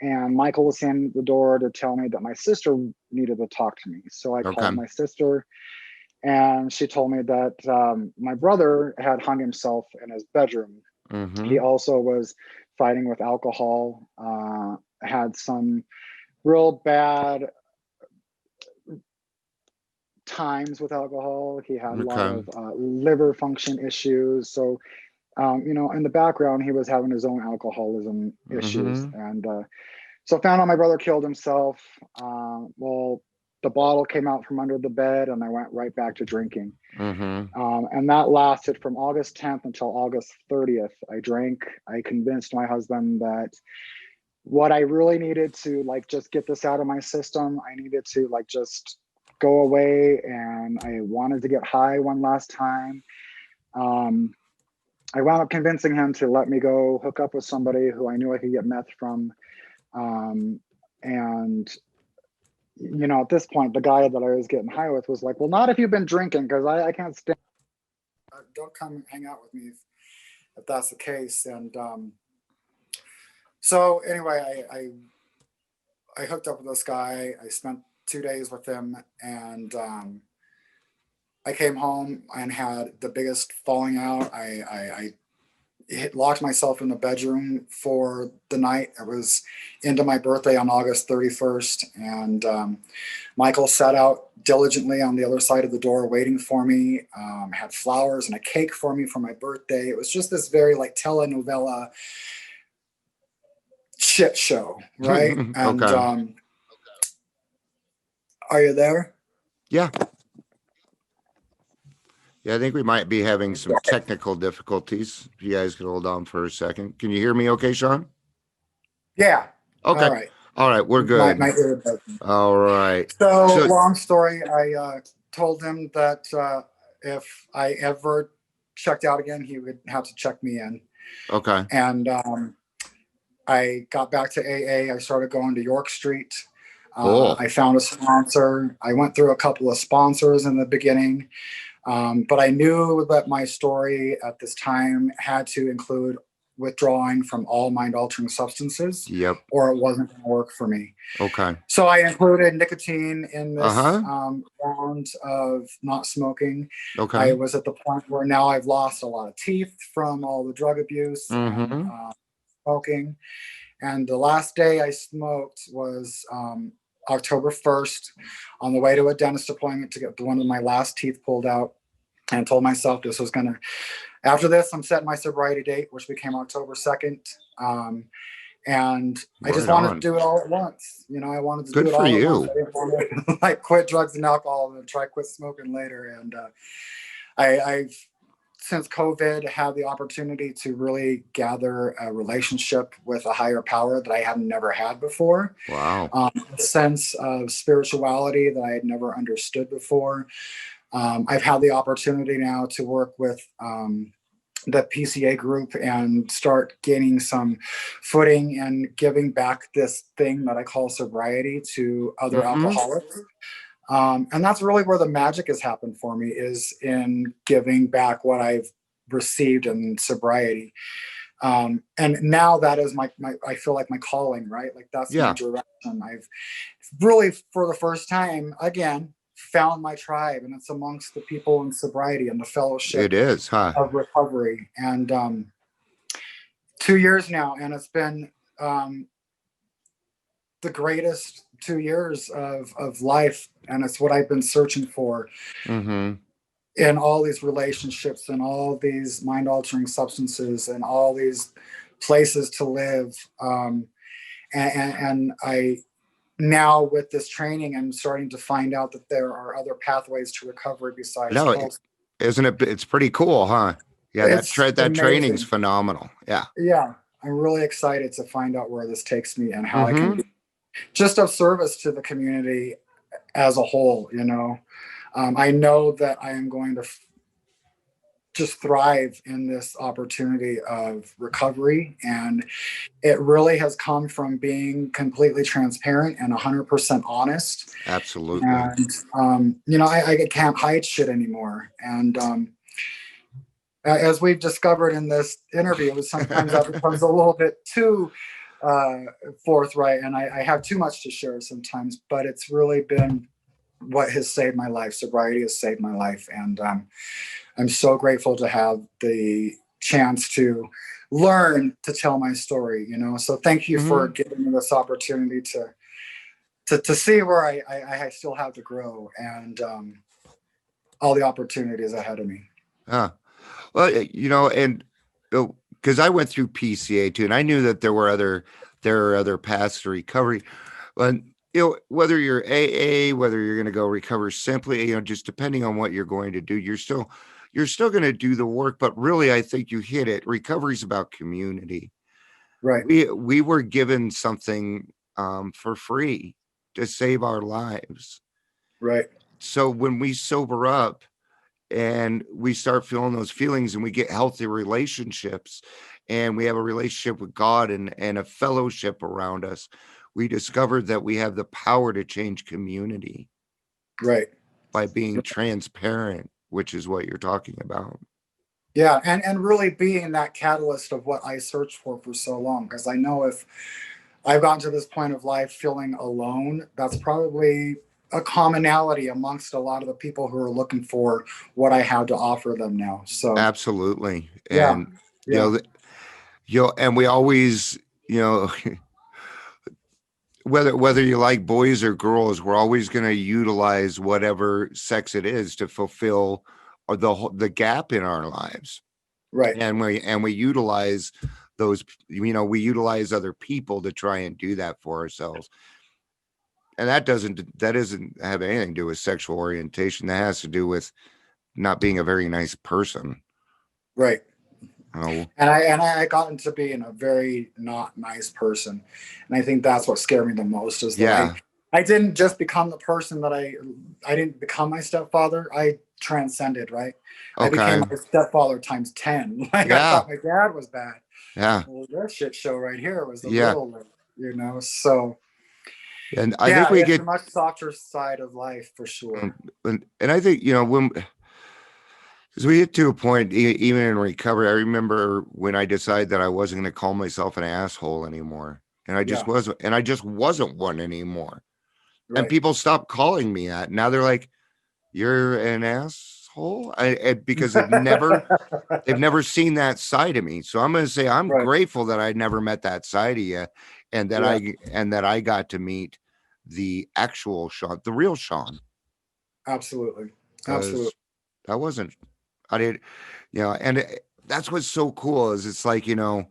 and Michael was standing at the door to tell me that my sister needed to talk to me. So I called my sister and she told me that my brother had hung himself in his bedroom. He also was fighting with alcohol, had some real bad times with alcohol. He had a lot of liver function issues. So, in the background, he was having his own alcoholism issues. And so found out my brother killed himself. Well, the bottle came out from under the bed and I went right back to drinking. And that lasted from August 10th until August 30th. I drank. I convinced my husband that what I really needed to just get this out of my system, I needed to just go away, and I wanted to get high one last time. I wound up convincing him to let me go hook up with somebody who I knew I could get meth from. And at this point, the guy that I was getting high with was like, well, not if you've been drinking, because I can't stand. Don't come hang out with me if that's the case. And so anyway, I hooked up with this guy. I spent 2 days with him, and I came home and had the biggest falling out. I locked myself in the bedroom for the night. It was into my birthday on August 31st. And Michael sat out diligently on the other side of the door waiting for me, had flowers and a cake for me for my birthday. It was just this very telenovela shit show, right? And are you there? Yeah. Yeah, I think we might be having some technical difficulties. If you guys could hold on for a second. Can you hear me okay, Shawn? Yeah. Okay. All right. We're good. My earbud. All right. So long story. I told him that if I ever checked out again, he would have to check me in. Okay. And I got back to AA. I started going to York Street. I found a sponsor. I went through a couple of sponsors in the beginning. But I knew that my story at this time had to include withdrawing from all mind-altering substances. Yep. Or it wasn't going to work for me. Okay. So I included nicotine in this round of not smoking. Okay. I was at the point where now I've lost a lot of teeth from all the drug abuse and smoking. And the last day I smoked was October 1st, on the way to a dentist appointment to get one of my last teeth pulled out, and told myself this was gonna, after this, I'm setting my sobriety date, which became October 2nd. And I just wanted to do it all at once. I wanted to do it all at once. I didn't want to quit drugs and alcohol and try quit smoking later. And I've since COVID had the opportunity to really gather a relationship with a higher power that I had never had before. Wow. A sense of spirituality that I had never understood before. I've had the opportunity now to work with the PCA group and start gaining some footing and giving back this thing that I call sobriety to other alcoholics. And that's really where the magic has happened for me, is in giving back what I've received in sobriety. And now that is my I feel like my calling, right? Like that's my Yeah, direction. I've really, for the first time, again, found my tribe, and it's amongst the people in sobriety and the fellowship it is, huh? of recovery. And 2 years now, and it's been the greatest 2 years of life, and it's what I've been searching for Mm-hmm. in all these relationships and all these mind altering substances and all these places to live. And I now, with this training, I'm starting to find out that there are other pathways to recovery besides No, pills. isn't it? It's pretty cool, huh? Yeah, It's that training's amazing. phenomenal. Yeah. Yeah, I'm really excited to find out where this takes me and how I can Mm-hmm. be just of service to the community as a whole. I know that I am going to just thrive in this opportunity of recovery, and it really has come from being completely transparent and 100% honest. Absolutely. And I can't hide shit anymore. And as we've discovered in this interview, sometimes that becomes a little bit too forthright, and I have too much to share sometimes, but it's really been what has saved my life. Sobriety has saved my life, and I'm so grateful to have the chance to learn to tell my story. So thank you for Mm-hmm. giving me this opportunity to see where I still have to grow, and all the opportunities ahead of me. Huh. Well, and because I went through PCA too, and I knew that there are other paths to recovery. But whether you're AA, whether you're going to go recover simply, just depending on what you're going to do, you're still going to do the work. But really, I think you hit it. Recovery is about community. Right. We were given something for free to save our lives. Right. So when we sober up and we start feeling those feelings and we get healthy relationships and we have a relationship with God and a fellowship around us, we discovered that we have the power to change community Right. by being transparent, which is what you're talking about. Yeah, and really being that catalyst of what I searched for so long, because I know if I've gotten to this point of life feeling alone, that's probably a commonality amongst a lot of the people who are looking for what I have to offer them now. So Absolutely. yeah, And yeah, and we always, whether you like boys or girls, we're always going to utilize whatever sex it is to fulfill the gap in our lives. right, And we utilize those, we utilize other people to try and do that for ourselves. And that doesn't have anything to do with sexual orientation. That has to do with not being a very nice person. right. Oh, And I got into being a very not nice person, and I think that's what scared me the most is that yeah. I didn't just become the person that I didn't become my stepfather. I transcended, right? I became Okay. my stepfather times 10. Like I Yeah. thought my dad was bad. Yeah. Well, this shit show right here was the Yeah. real, So And I think yeah, we it's a get, much softer side of life for sure. and I think, when, because we get to a point, even in recovery, I remember when I decided that I wasn't going to call myself an asshole anymore. And I just Yeah, wasn't, and I just wasn't one anymore. And right. people stopped calling me that. Now they're like, "You're an asshole," because they've never seen that side of me. So I'm going to say I'm Right. grateful that I never met that side of you, and that Yeah, I got to meet the actual Shawn, the real Shawn, absolutely. Absolutely. because I wasn't. I did, and that's what's so cool is it's like you know,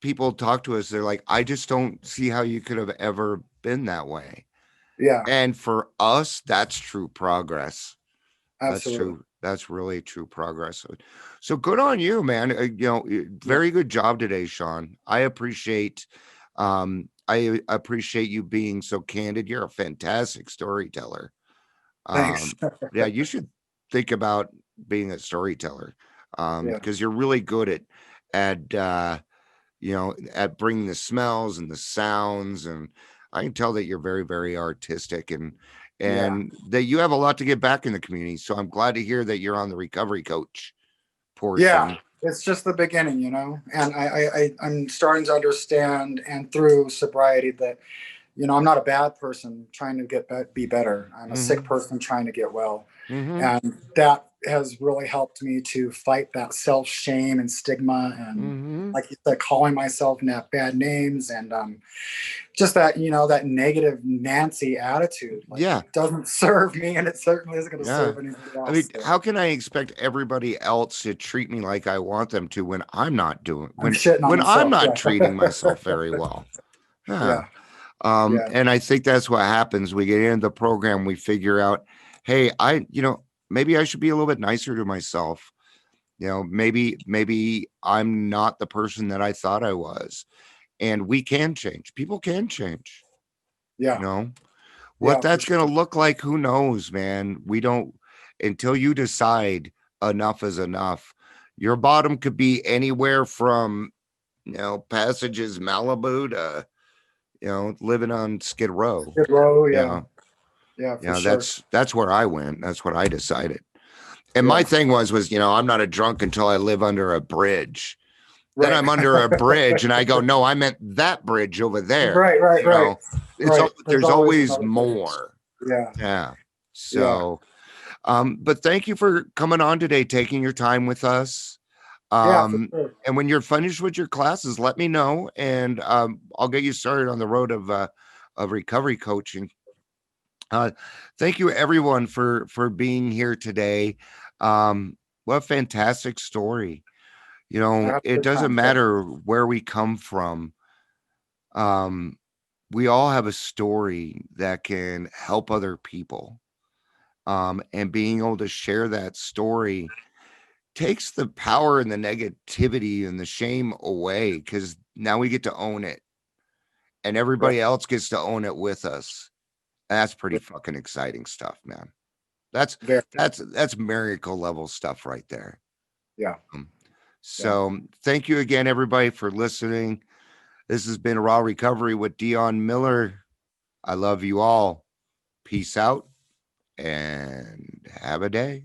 people talk to us. They're like, I just don't see how you could have ever been that way. Yeah, And for us, that's true progress. That's absolutely. true. That's really true progress. So good on you, man. Yeah. Very good job today, Shawn. I appreciate you being so candid. You're a fantastic storyteller. Thanks. Yeah, you should think about being a storyteller. Yeah. Because you're really good at at bringing the smells and the sounds, and I can tell that you're very, very artistic, Yeah. and that you have a lot to give back in the community. So I'm glad to hear that you're on the recovery coach. Poor Yeah, thing. it's just the beginning, you know. And I'm starting to understand, and through sobriety, that I'm not a bad person trying to be better. I'm a sick Mm-hmm. person trying to get well, Mm-hmm. and that has really helped me to fight that self shame and stigma, and Mm-hmm. like you said, calling myself bad names, and just that that negative Nancy attitude. Like, Yeah. it doesn't serve me, and it certainly isn't going to Yeah. serve anybody I mean, else. So how can I expect everybody else to treat me like I want them to when I'm not doing I'm shitting on when I'm myself. not treating Yeah. myself very well? Yeah. Yeah. Yeah. And I think that's what happens. We get into the program, we figure out, hey, maybe I should be a little bit nicer to myself. Maybe I'm not the person that I thought I was. And we can change. People can change. Yeah. What Yeah, for that's going sure. to look like, who knows, man? We don't, until you decide enough is enough. Your bottom could be anywhere from, Passages Malibu to, living on Skid Row. Good row. Yeah. Yeah. Yeah, for Yeah. sure. That's where I went. That's what I decided. And my Yeah. thing was, I'm not a drunk until I live under a bridge. Then Right. I'm under a bridge and I go, no, I meant that bridge over there. Right, right, right. It's Right. There's there's always always another bridge. more. Yeah. Yeah. Yeah. So, but thank you for coming on today, taking your time with us. Yeah, for sure. And when you're finished with your classes, let me know, and I'll get you started on the road of recovery coaching. Uh, Thank you everyone for being here today. What a fantastic story. I had a It good doesn't time. Yeah. matter where we come from. Um, we all have a story that can help other people. And being able to share that story takes the power and the negativity and the shame away, because now we get to own it and Right. everybody else gets to own it with us. That's pretty fucking exciting stuff, man. That's Very. that's miracle level stuff right there. Yeah. Um, Yeah. So thank you again, everybody, for listening. This has been Raw Recovery with Dion Miller. I love you all. Peace out and have a day.